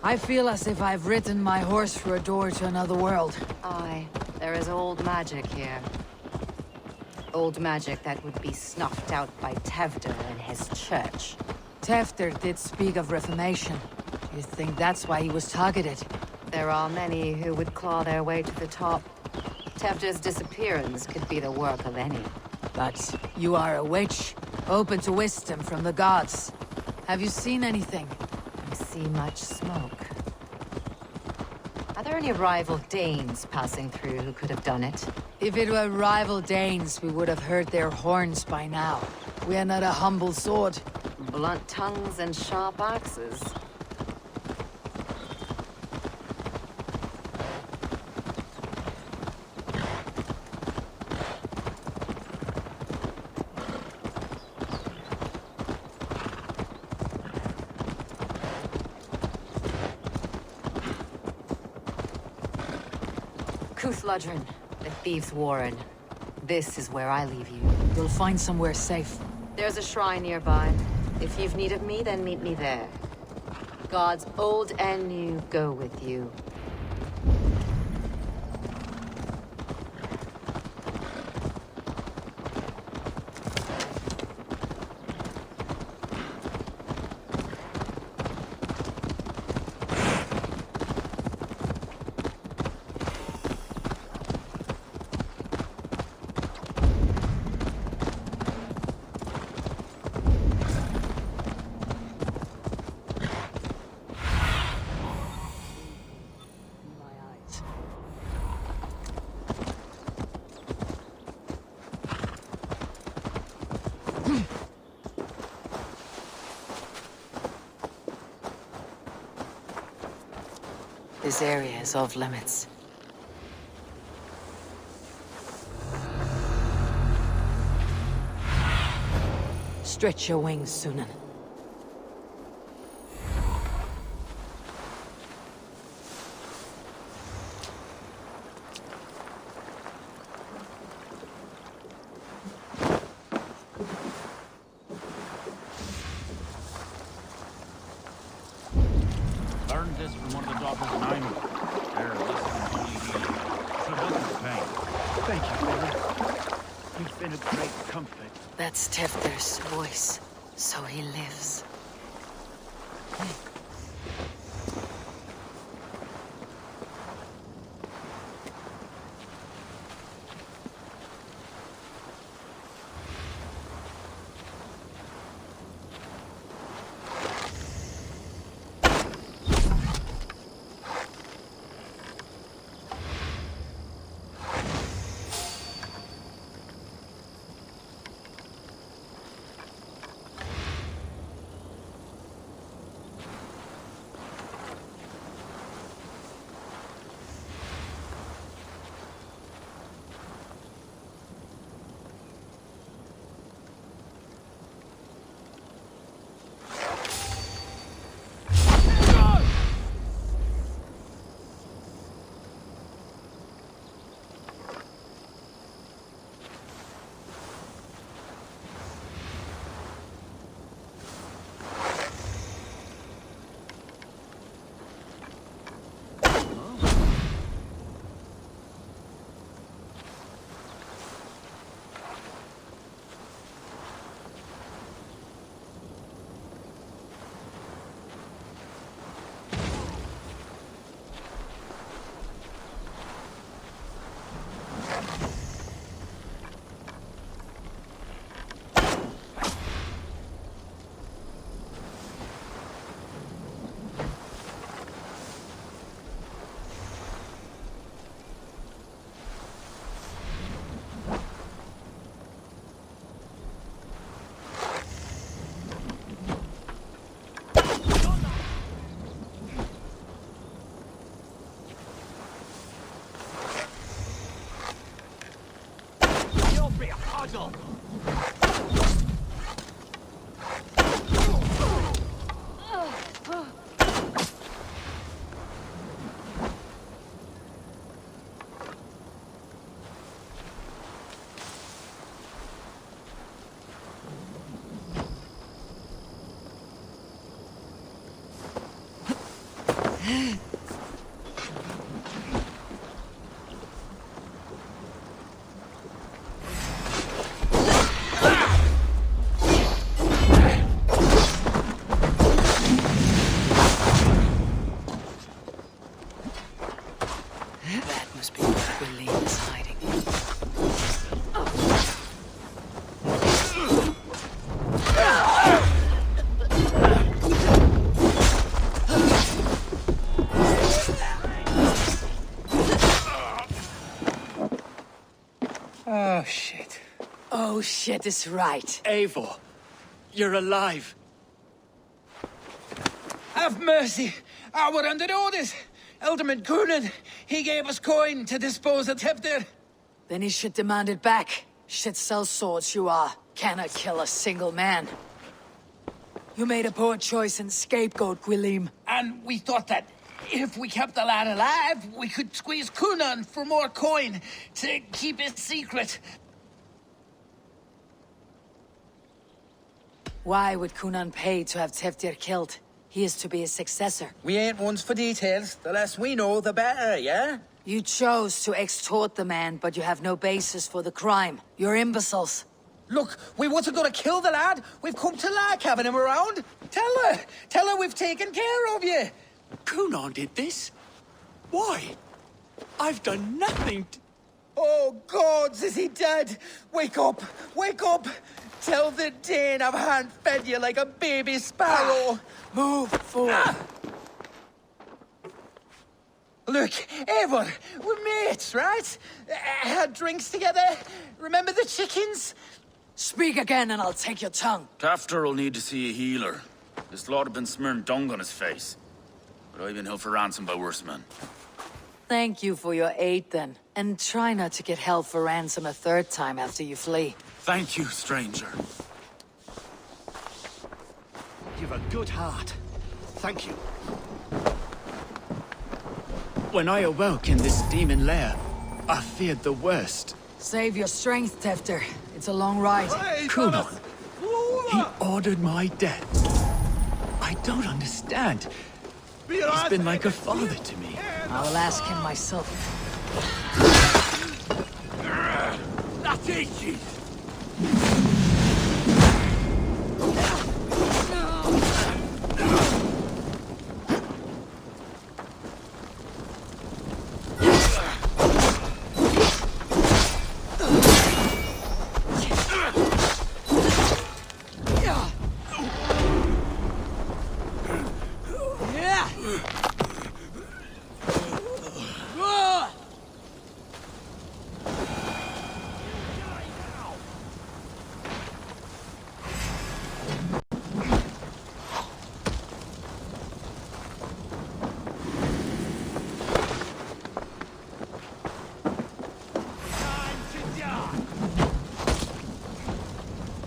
I feel as if I've ridden my horse through a door to another world. Aye, there is old magic here. Old magic that would be snuffed out by Tefder and his church. Tefder did speak of reformation. You think that's why he was targeted? There are many who would claw their way to the top. Tefder's disappearance could be the work of any. But you are a witch, open to wisdom from the gods. Have you seen anything? I see much smoke. Are there any rival Danes passing through who could have done it? If it were rival Danes, we would have heard their horns by now. We are not a humble sword. Blunt tongues and sharp axes. Cuth Ladrin, the thieves' warren. This is where I leave you. You'll find somewhere safe. There's a shrine nearby. If you've need of me, then meet me there. Gods old and new go with you. This area is off limits. Stretch your wings, Sunan. Learned this from one of the daughters of Nine. They're listening to you. So doesn't pain. Thank you, brother. You've been a great comfort. That's Tefder's voice. So he lives. Yodel! That must be where William is hiding. Oh, shit. Oh, shit is right. Eivor, you're alive. Have mercy! We're under orders! Alderman Coonan, he gave us coin to dispose of Tevdir. Then he should demand it back. Shit sells swords you are. Cannot kill a single man. You made a poor choice in scapegoat, Gwilym. And we thought that if we kept the lad alive, we could squeeze Coonan for more coin to keep it secret. Why would Coonan pay to have Tevdir killed? He is to be his successor. We ain't ones for details. The less we know, the better, yeah? You chose to extort the man, but you have no basis for the crime. You're imbeciles. Look, we wasn't gonna kill the lad. We've come to like having him around. Tell her we've taken care of you. Coonan did this? Why? I've done nothing to... Oh, gods, is he dead? Wake up! Wake up! Tell the Dane I've hand-fed you like a baby sparrow. Move forward. Look, Eivor, we're mates, right? Had drinks together. Remember the chickens? Speak again and I'll take your tongue. Tafter will need to see a healer. This lord have been smearing dung on his face. But I've been held for ransom by worse men. Thank you for your aid then. And try not to get held for ransom a third time after you flee. Thank you, stranger. You've a good heart. Thank you. When I awoke in this demon lair, I feared the worst. Save your strength, Tefter. It's a long ride. Coonan, he ordered my death. I don't understand. He's been like a father to me. I will ask him myself. That's it!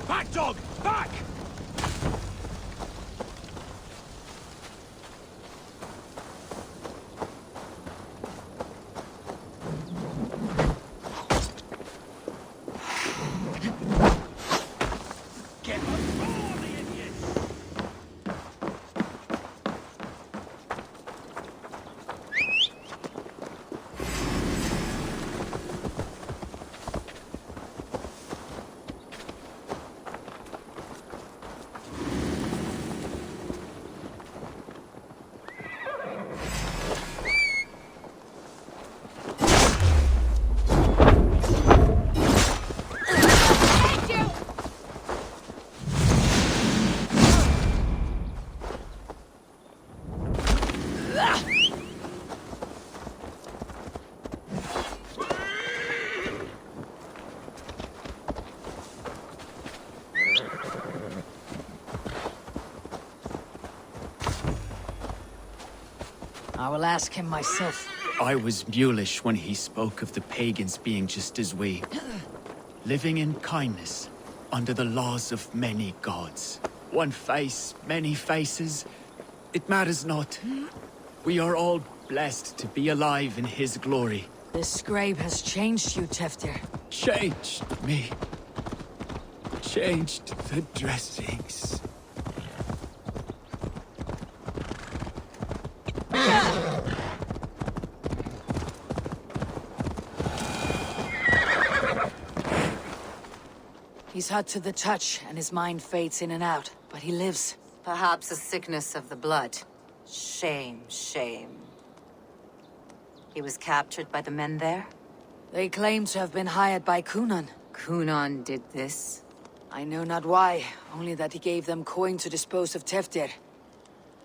Back, dog! Back! I will ask him myself. I was mulish when he spoke of the pagans being just as we. living in kindness under the laws of many gods. One face, many faces. It matters not. We are all blessed to be alive in his glory. This scribe has changed you, Teftir. Changed me. Changed the dressings. He's hot to the touch, and his mind fades in and out, but he lives. Perhaps a sickness of the blood. Shame, shame. He was captured by the men there? They claim to have been hired by Kunan. Kunan did this? I know not why, only that he gave them coin to dispose of Teftir.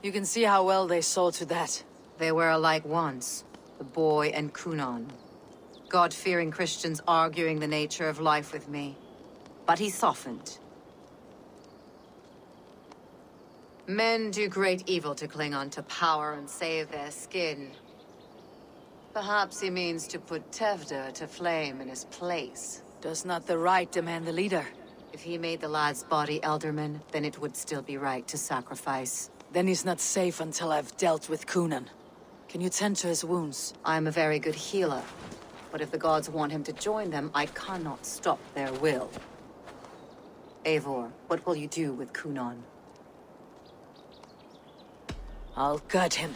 You can see how well they saw to that. They were alike once, the boy and Kunan. God-fearing Christians arguing the nature of life with me. But he softened. Men do great evil to cling on to power and save their skin. Perhaps he means to put Tevder to flame in his place. Does not the right demand the leader? If he made the lad's body Elderman, then it would still be right to sacrifice. Then he's not safe until I've dealt with Kunan. Can you tend to his wounds? I'm a very good healer. But if the gods want him to join them, I cannot stop their will. Eivor, what will you do with Kunan? I'll gut him.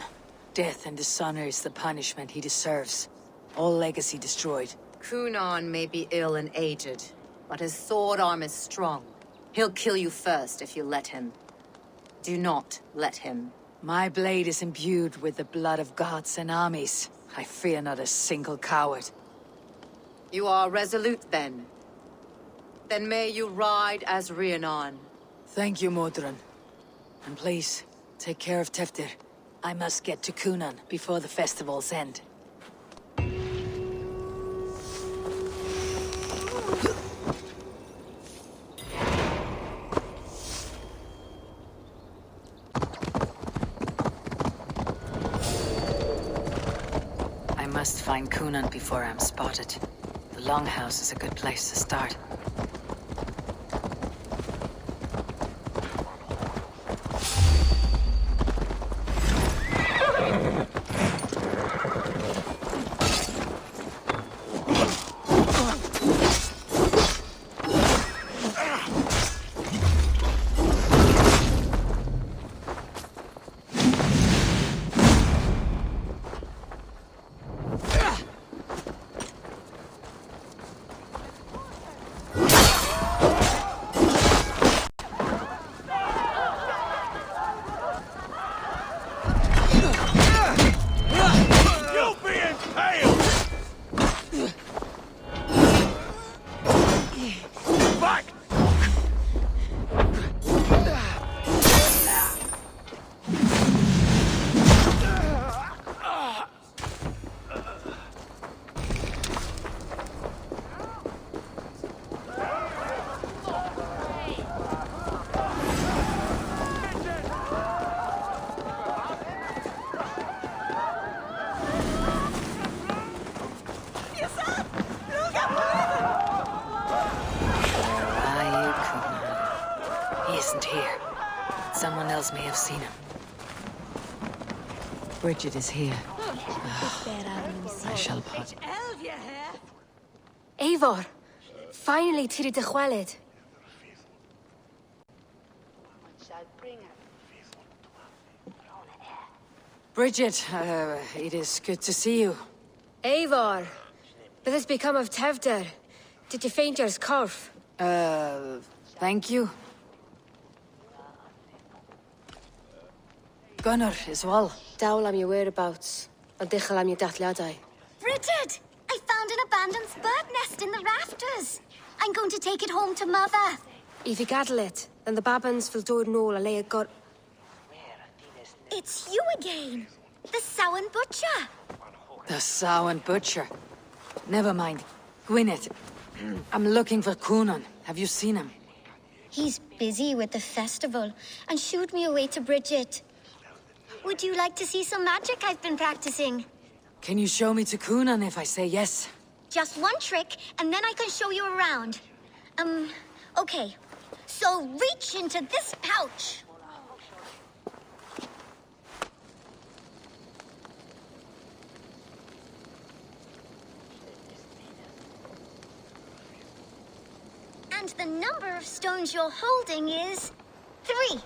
Death and dishonor is the punishment he deserves. All legacy destroyed. Kunan may be ill and aged, but his sword arm is strong. He'll kill you first if you let him. Do not let him. My blade is imbued with the blood of gods and armies. I fear not a single coward. You are resolute, then. Then may you ride as Rhiannon. Thank you, Modron. And please, take care of Teftir. I must get to Kunan before the festival's end. I must find Kunan before I'm spotted. The Longhouse is a good place to start. May have seen him. Bridget is here. I shall put. Eivor, finally tiri de chwaled. Bridget, it is good to see you. Eivor, what has become of Tevder? Did you faint your scarf? Thank you. Gunnar as well. Dawl am your whereabouts. Al dichel am your dathliadai. Bridget! I found an abandoned bird nest in the rafters. I'm going to take it home to Mother. If you gaddle it, then the babans will do it all a lay got. It's you again. The Samhain Butcher. The Samhain Butcher. Never mind. Gwyneth, I'm looking for Kunan. Have you seen him? He's busy with the festival and shooed me away to Bridget. Would you like to see some magic I've been practicing? Can you show me to Kunan if I say yes? Just one trick, and then I can show you around. Okay. So reach into this pouch. And the number of stones you're holding is 3.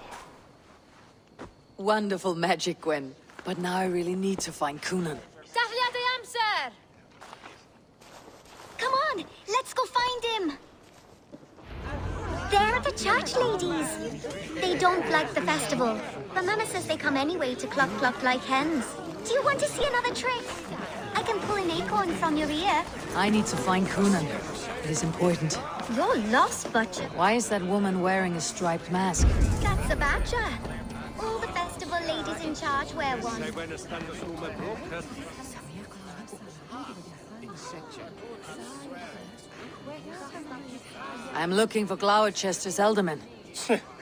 Wonderful magic, Gwen. But now I really need to find Coonan. Dathliad ei amser! Come on, let's go find him. They're the church ladies. They don't like the festival. But Mama says they come anyway to cluck cluck like hens. Do you want to see another trick? I can pull an acorn from your ear. I need to find Coonan. It is important. You're lost, Butcher. Why is that woman wearing a striped mask? That's a badger. All the festival ladies in charge wear one. I'm looking for Gloucester's Elderman.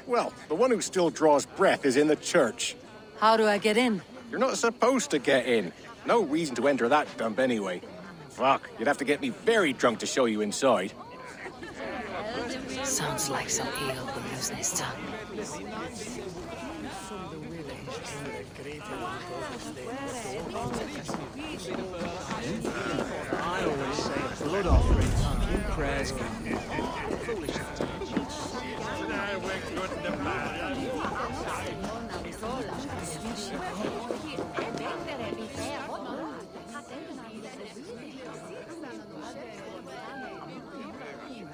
Well, the one who still draws breath is in the church. How do I get in? You're not supposed to get in. No reason to enter that dump anyway. Fuck, you'd have to get me very drunk to show you inside. Sounds like some ale business tongue. I always say a blood offering in prayers foolish.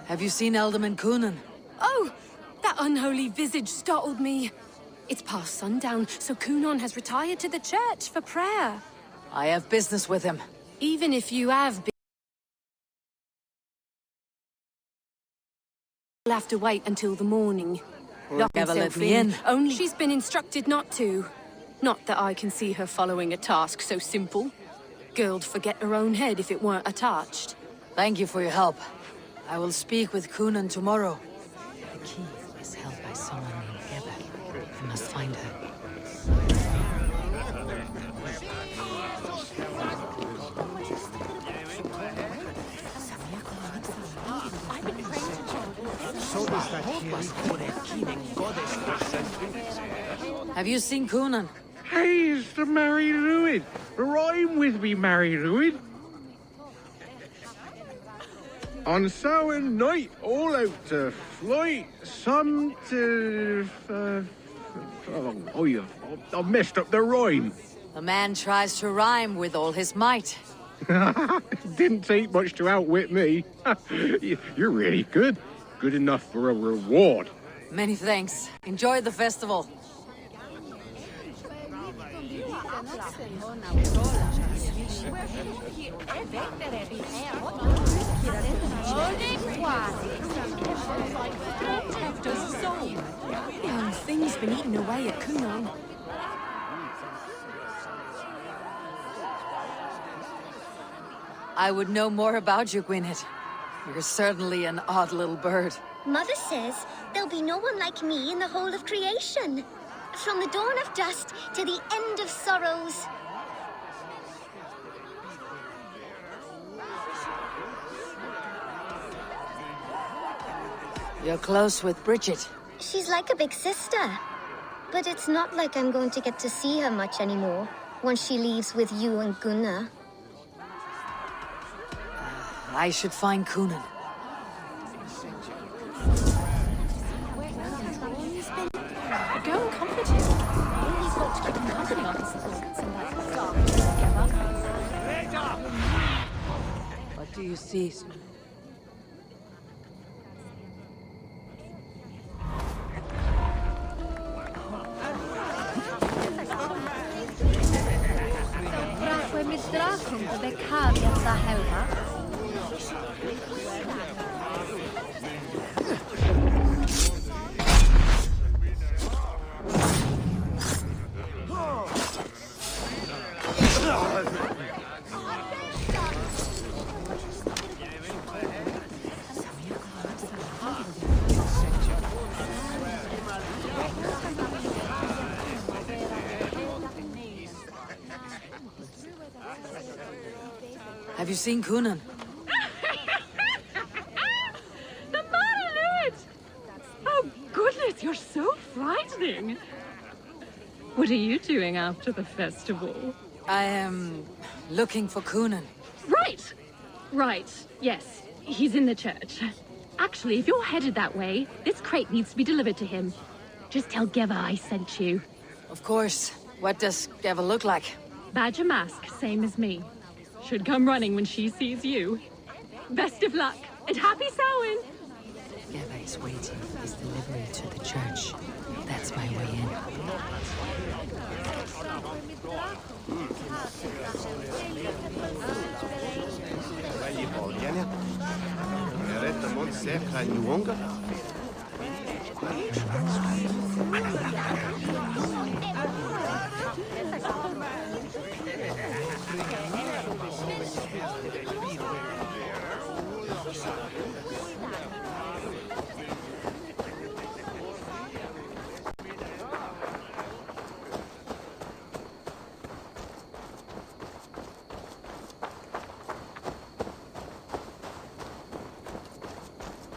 Have you seen Alderman Coonan? Oh! That unholy visage startled me. It's past sundown, so Coonan has retired to the church for prayer. I have business with him. Even if you have been... You'll have to wait until the morning. Lock never let himself me in. Only she's been instructed not to. Not that I can see her following a task so simple. Girl'd forget her own head if it weren't attached. Thank you for your help. I will speak with Coonan tomorrow. The key is held by someone named Gebel. I must find her. Have you seen Coonan? Hey, it's the Mary Lewin. Rhyme with me, Mary Lewin. On Samhain night, all out to flight, some to... I messed up the rhyme. The man tries to rhyme with all his might. Didn't take much to outwit me. You're really good. Good enough for a reward. Many thanks. Enjoy the festival. Young thing's been eating away at Coonan. I would know more about you, Gwyneth. You're certainly an odd little bird. Mother says there'll be no one like me in the whole of creation. From the dawn of dust to the end of sorrows. You're close with Bridget. She's like a big sister. But it's not like I'm going to get to see her much anymore once she leaves with you and Gunnar. I should find Coonan. Go and comfort him. He's got to keep him company on his thoughts and What do you see? Have you seen Coonan? The Mary nothing. What are you doing after the festival? I am looking for Coonan. Right! Right, yes. He's in the church. Actually, if you're headed that way, this crate needs to be delivered to him. Just tell Geva I sent you. Of course. What does Geva look like? Badger mask, same as me. Should come running when she sees you. Best of luck, and happy Samhain! Geva is waiting for his delivery to the church. That's my way in.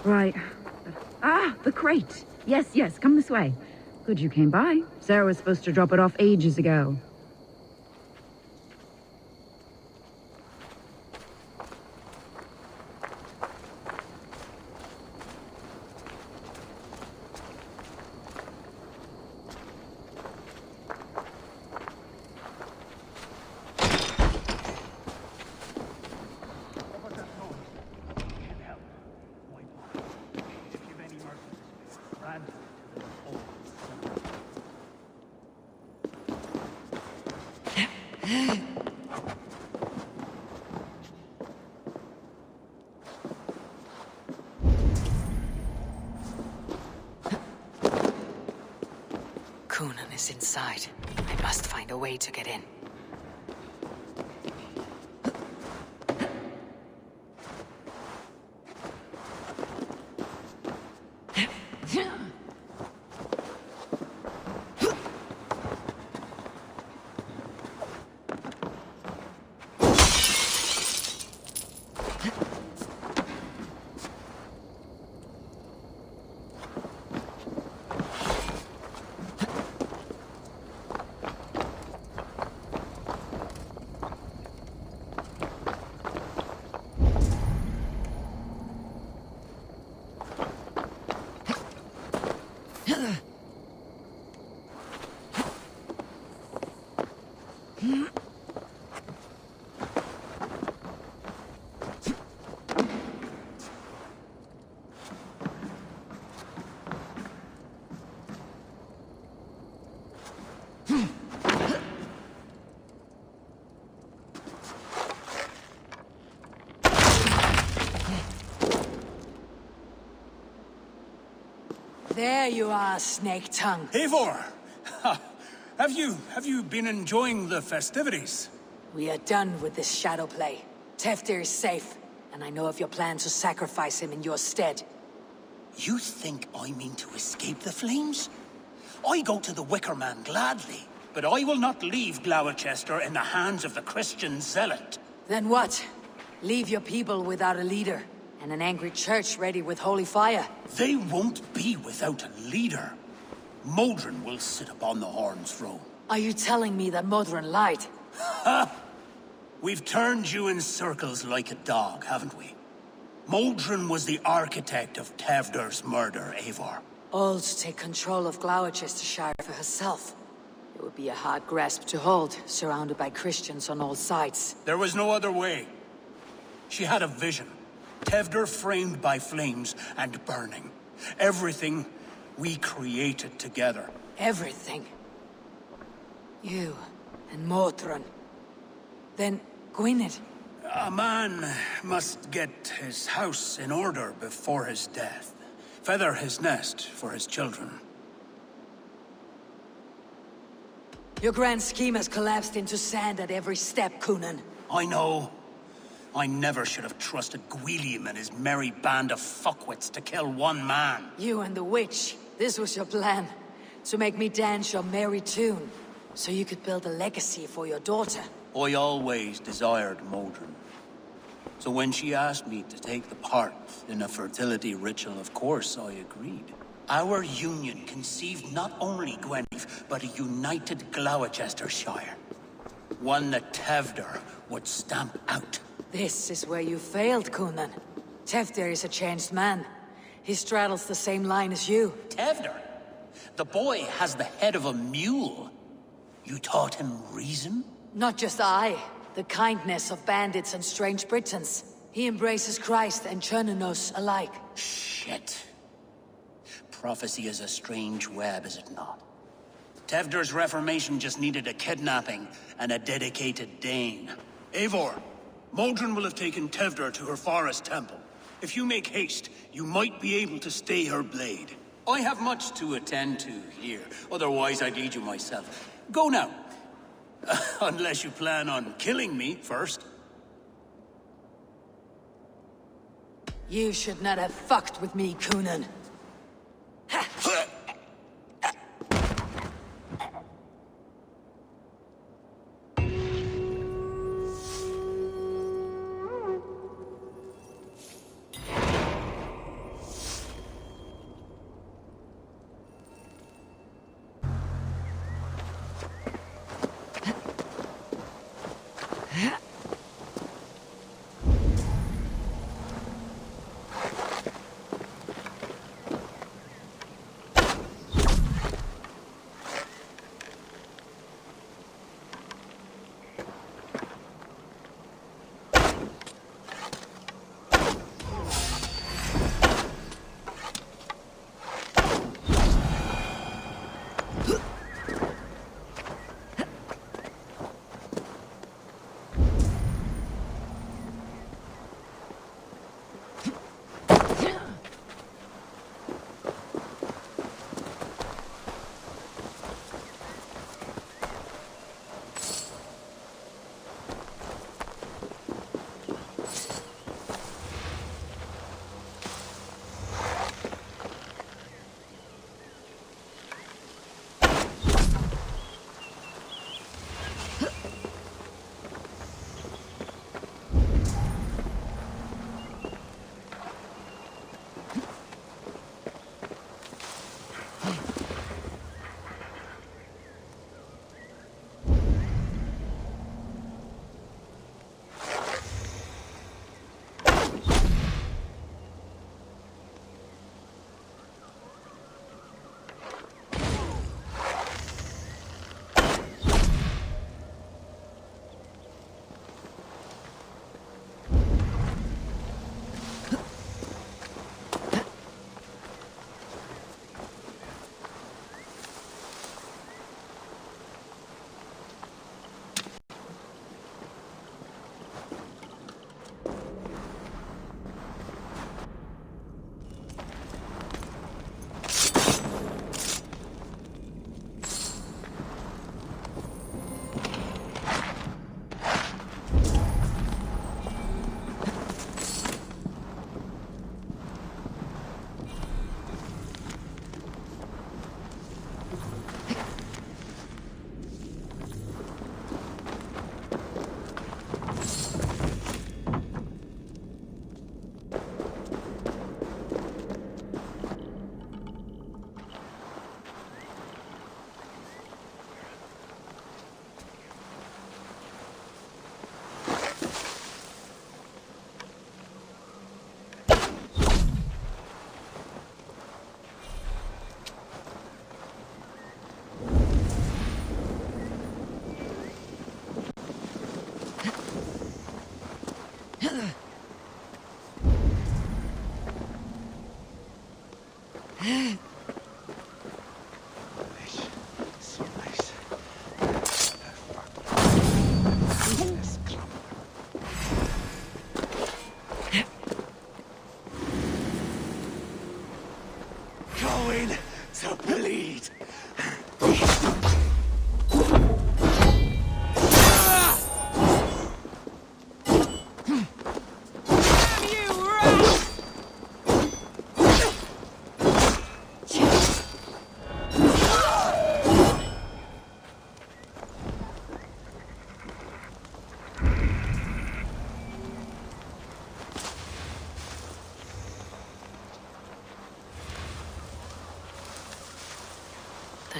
Right. Ah, the crate. Yes, yes, come this way. Good you came by. Sarah was supposed to drop it off ages ago. Coonan is inside. I must find a way to get in. There you are, Snake Tongue. Eivor! Have you been enjoying the festivities? We are done with this shadow play. Teftir is safe, and I know of your plan to sacrifice him in your stead. You think I mean to escape the flames? I go to the Wicker Man gladly, but I will not leave Gloucester in the hands of the Christian zealot. Then what? Leave your people without a leader, and an angry church ready with holy fire? They won't be without a leader. Modron will sit upon the Horn's throne. Are you telling me that Modron lied? Ha! We've turned you in circles like a dog, haven't we? Modron was the architect of Tevder's murder, Eivor. All to take control of Gloucestershire for herself. It would be a hard grasp to hold, surrounded by Christians on all sides. There was no other way. She had a vision. Tevder framed by flames and burning. Everything we created together. Everything? You and Modron. Then Gwynedd. A man must get his house in order before his death. Feather his nest for his children. Your grand scheme has collapsed into sand at every step, Coonan. I know. I never should have trusted Gwilliam and his merry band of fuckwits to kill one man. You and the witch. This was your plan. To make me dance your merry tune. So you could build a legacy for your daughter. I always desired Modron. So when she asked me to take the part in a fertility ritual, of course I agreed. Our union conceived not only Gwenlliaf, but a united Gloucestershire. One that Tevder would stamp out. This is where you failed, Coonan. Tevder is a changed man. He straddles the same line as you. Tevder? The boy has the head of a mule. You taught him reason? Not just I. The kindness of bandits and strange Britons. He embraces Christ and Churnanos alike. Shit. Prophecy is a strange web, is it not? Tevder's reformation just needed a kidnapping and a dedicated Dane. Eivor, Modron will have taken Tevder to her forest temple. If you make haste, you might be able to stay her blade. I have much to attend to here, otherwise I'd lead you myself. Go now. Unless you plan on killing me first. You should not have fucked with me, Coonan.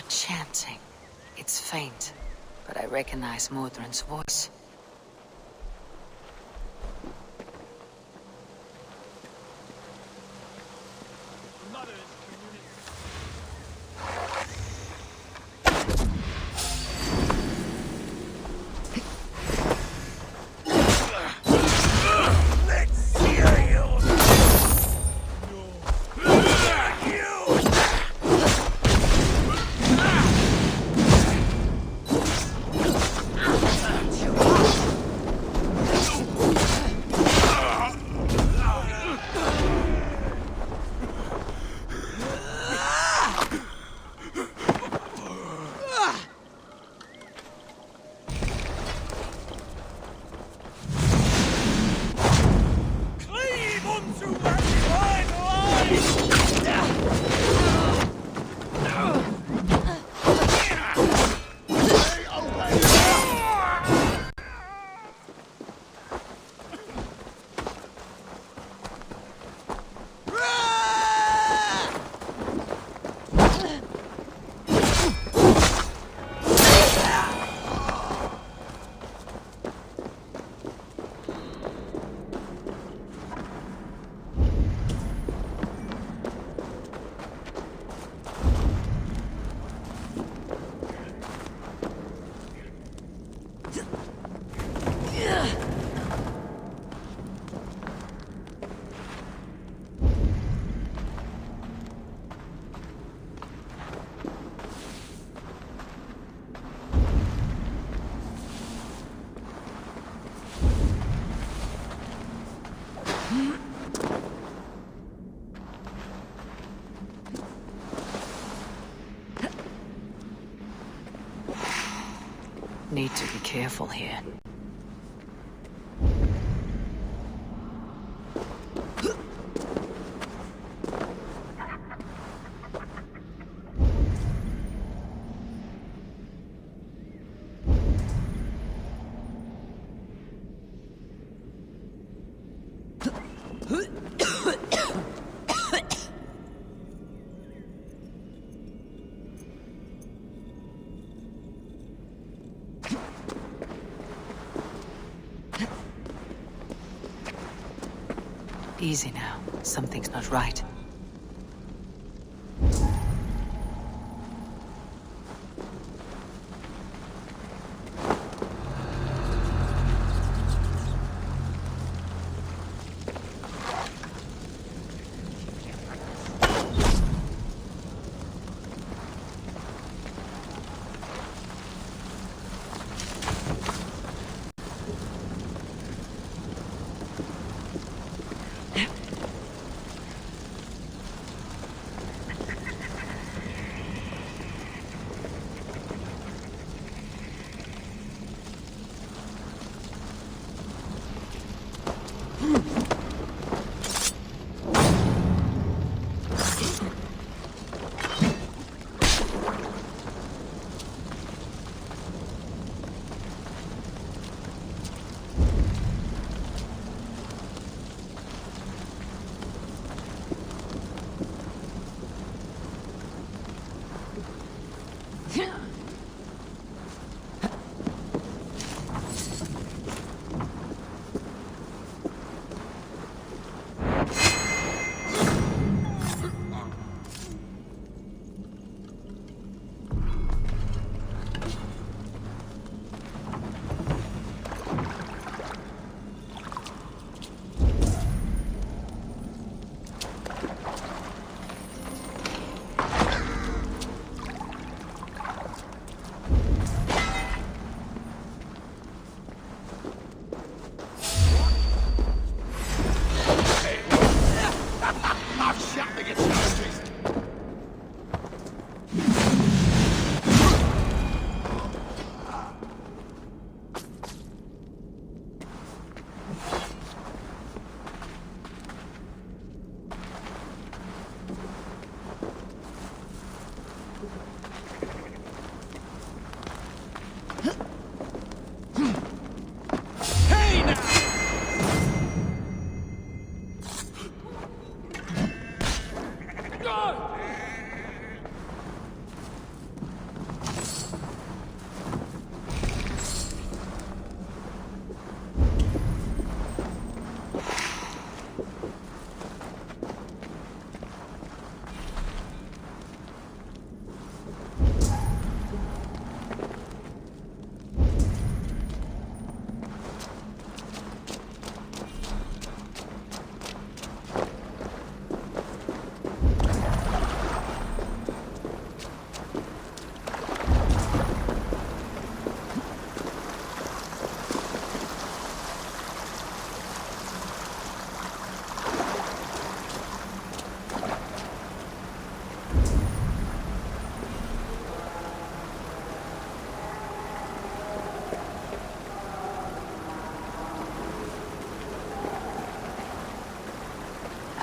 The chanting. It's faint, but I recognize Modron's voice. Need to be careful here. Easy now. Something's not right.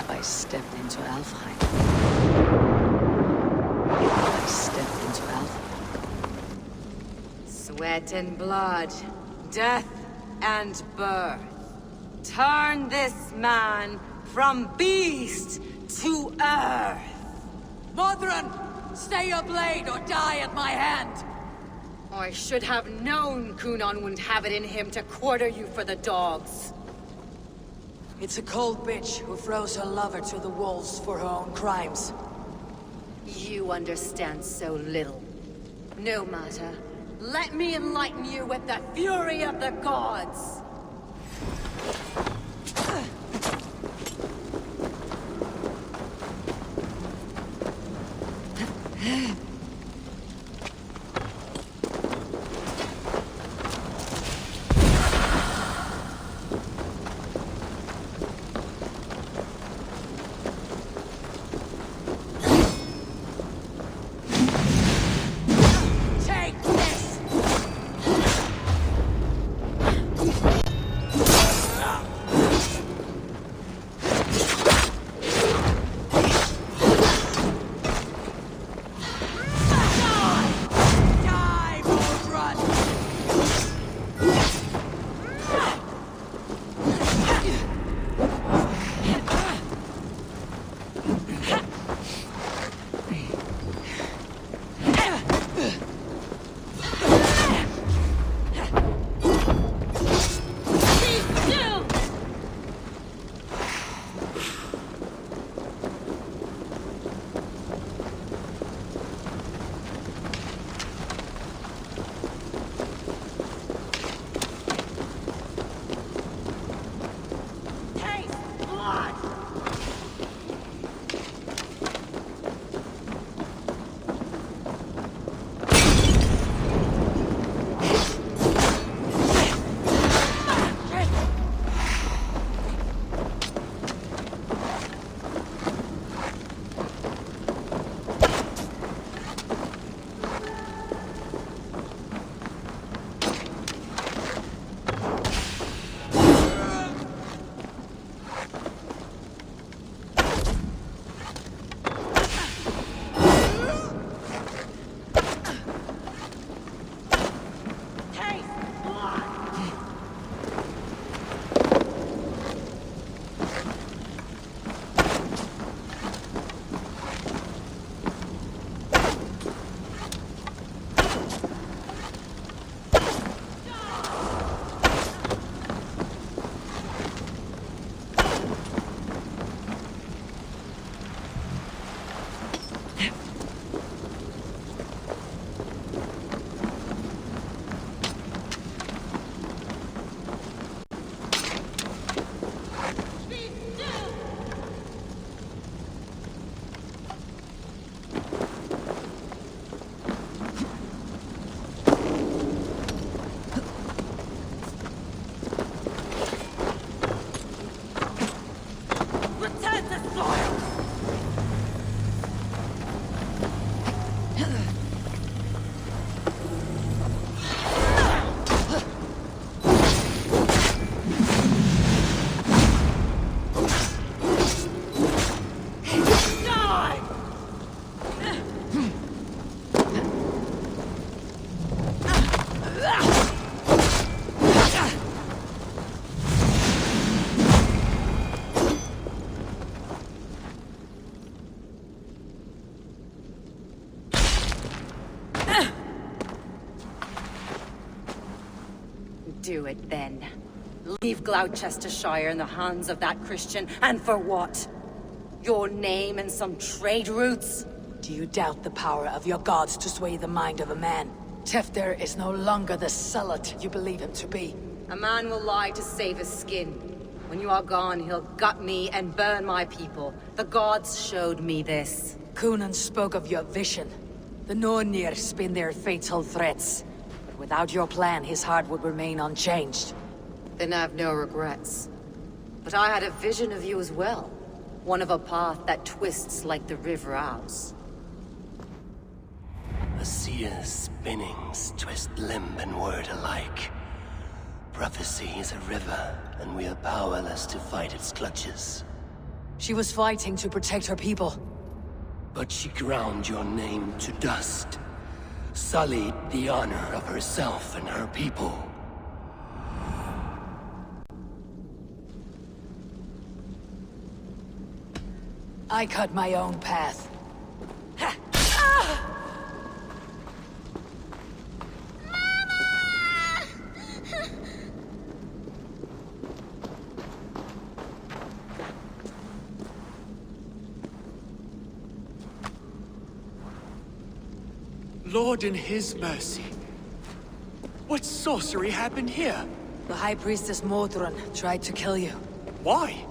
I stepped into Alfheim. I stepped into Alfheim. Sweat and blood, death and birth. Turn this man from beast to earth. Modron, stay your blade or die at my hand. I should have known Kunon wouldn't have it in him to quarter you for the dogs. It's a cold bitch who throws her lover to the wolves for her own crimes. You understand so little. No matter. Let me enlighten you with the fury of the gods! Do it then. Leave Gloucestershire in the hands of that Christian, and for what? Your name and some trade routes? Do you doubt the power of your gods to sway the mind of a man? Tefter is no longer the zealot you believe him to be. A man will lie to save his skin. When you are gone, he'll gut me and burn my people. The gods showed me this. Kunan spoke of your vision. The Nornir spin their fatal threats. Without your plan, his heart would remain unchanged. Then I have no regrets. But I had a vision of you as well. One of a path that twists like the River Ouse. A seer's spinnings twist limb and word alike. Prophecy is a river, and we are powerless to fight its clutches. She was fighting to protect her people. But she ground your name to dust, sullied the honor of herself and her people. I cut my own path. Lord in his mercy. What sorcery happened here? The High Priestess Modron tried to kill you. Why?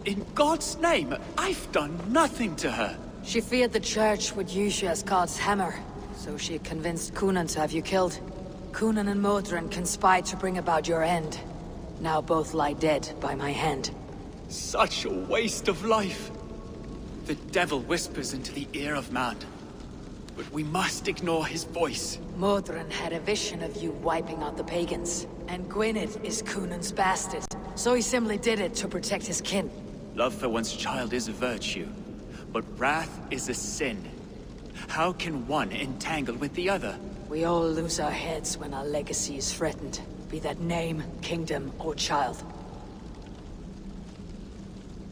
In God's name, I've done nothing to her. She feared the Church would use you as God's hammer, so she convinced Kunan to have you killed. Kunan and Modron conspired to bring about your end. Now both lie dead by my hand. Such a waste of life. The devil whispers into the ear of man. But we must ignore his voice. Modron had a vision of you wiping out the pagans, and Gwynedd is Kunan's bastard, so he simply did it to protect his kin. Love for one's child is a virtue, but wrath is a sin. How can one entangle with the other? We all lose our heads when our legacy is threatened, be that name, kingdom, or child.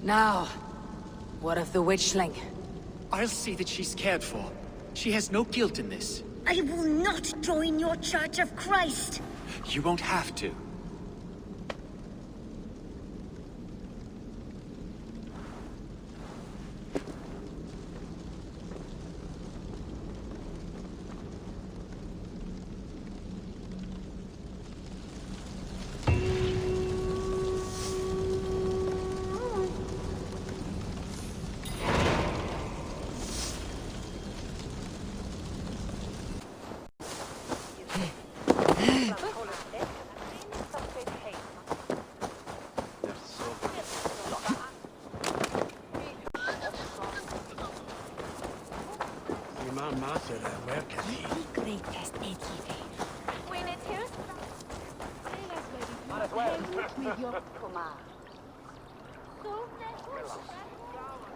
Now, what of the witchling? I'll see that she's cared for. She has no guilt in this. I will not join your Church of Christ! You won't have to.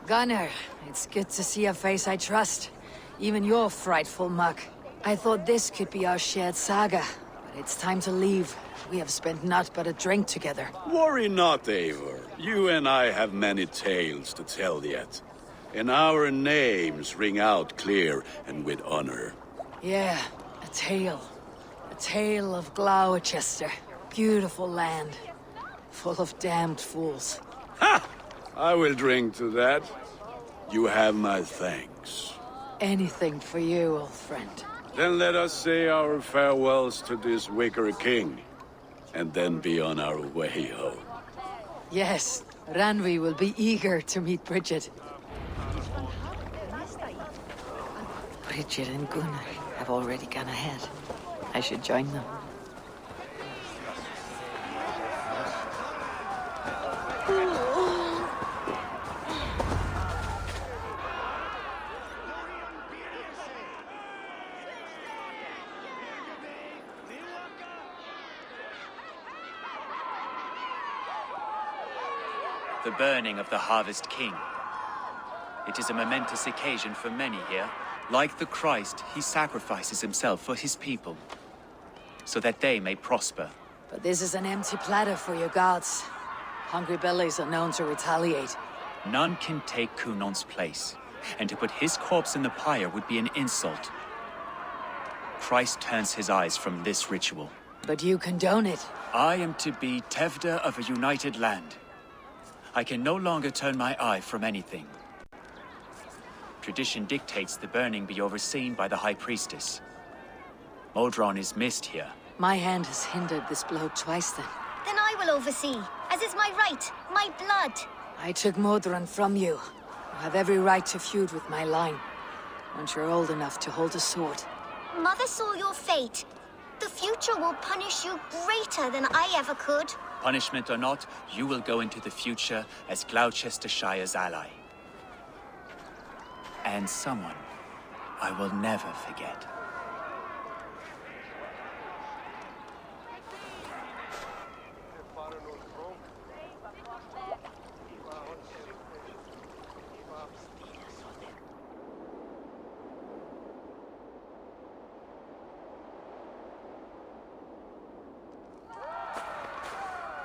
Gunnar, it's good to see a face I trust. Even your frightful muck. I thought this could be our shared saga, but it's time to leave. We have spent naught but a drink together. Worry not, Eivor. You and I have many tales to tell yet. And our names ring out clear and with honor. Yeah, a tale. A tale of Gloucester. Beautiful land. Full of damned fools. Ha! I will drink to that. You have my thanks. Anything for you, old friend. Then let us say our farewells to this wicker king, and then be on our way home. Yes, Ranvi will be eager to meet Bridget. Bridget and Gunnar have already gone ahead. I should join them. The burning of the Harvest King. It is a momentous occasion for many here. Like the Christ, he sacrifices himself for his people, so that they may prosper. But this is an empty platter for your gods. Hungry bellies are known to retaliate. None can take Kunon's place, and to put his corpse in the pyre would be an insult. Christ turns his eyes from this ritual. But you condone it. I am to be Tevda of a united land. I can no longer turn my eye from anything. Tradition dictates the burning be overseen by the High Priestess. Modron is missed here. My hand has hindered this blow twice then. Then I will oversee, as is my right, my blood. I took Modron from you. You have every right to feud with my line. Once you're old enough to hold a sword. Mother saw your fate. The future will punish you greater than I ever could. Punishment or not, you will go into the future as Gloucestershire's ally. And someone I will never forget.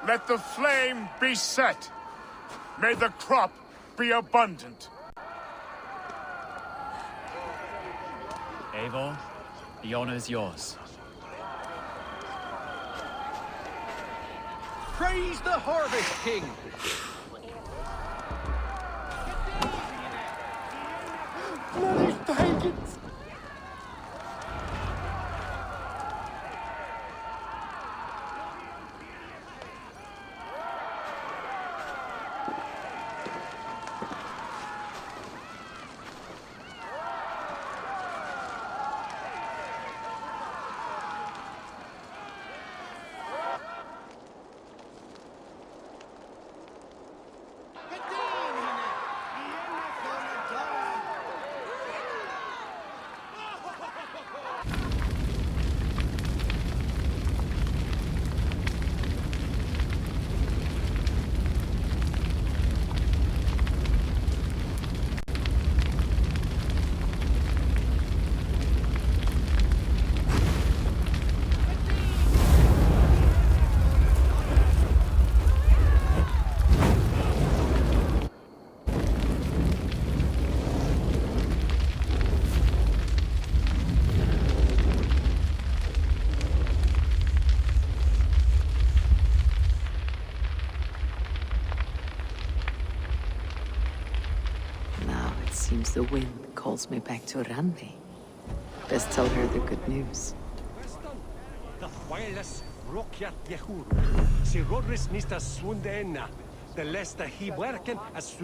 Let the flame be set. May the crop be abundant. Eivor, the honor's yours. Praise the Harvest King! Bloody pagans! Seems the wind calls me back to Randi. Best tell her the good news. The wireless rokyat yehuru. Si rodris nista swundena. The lesta he werken as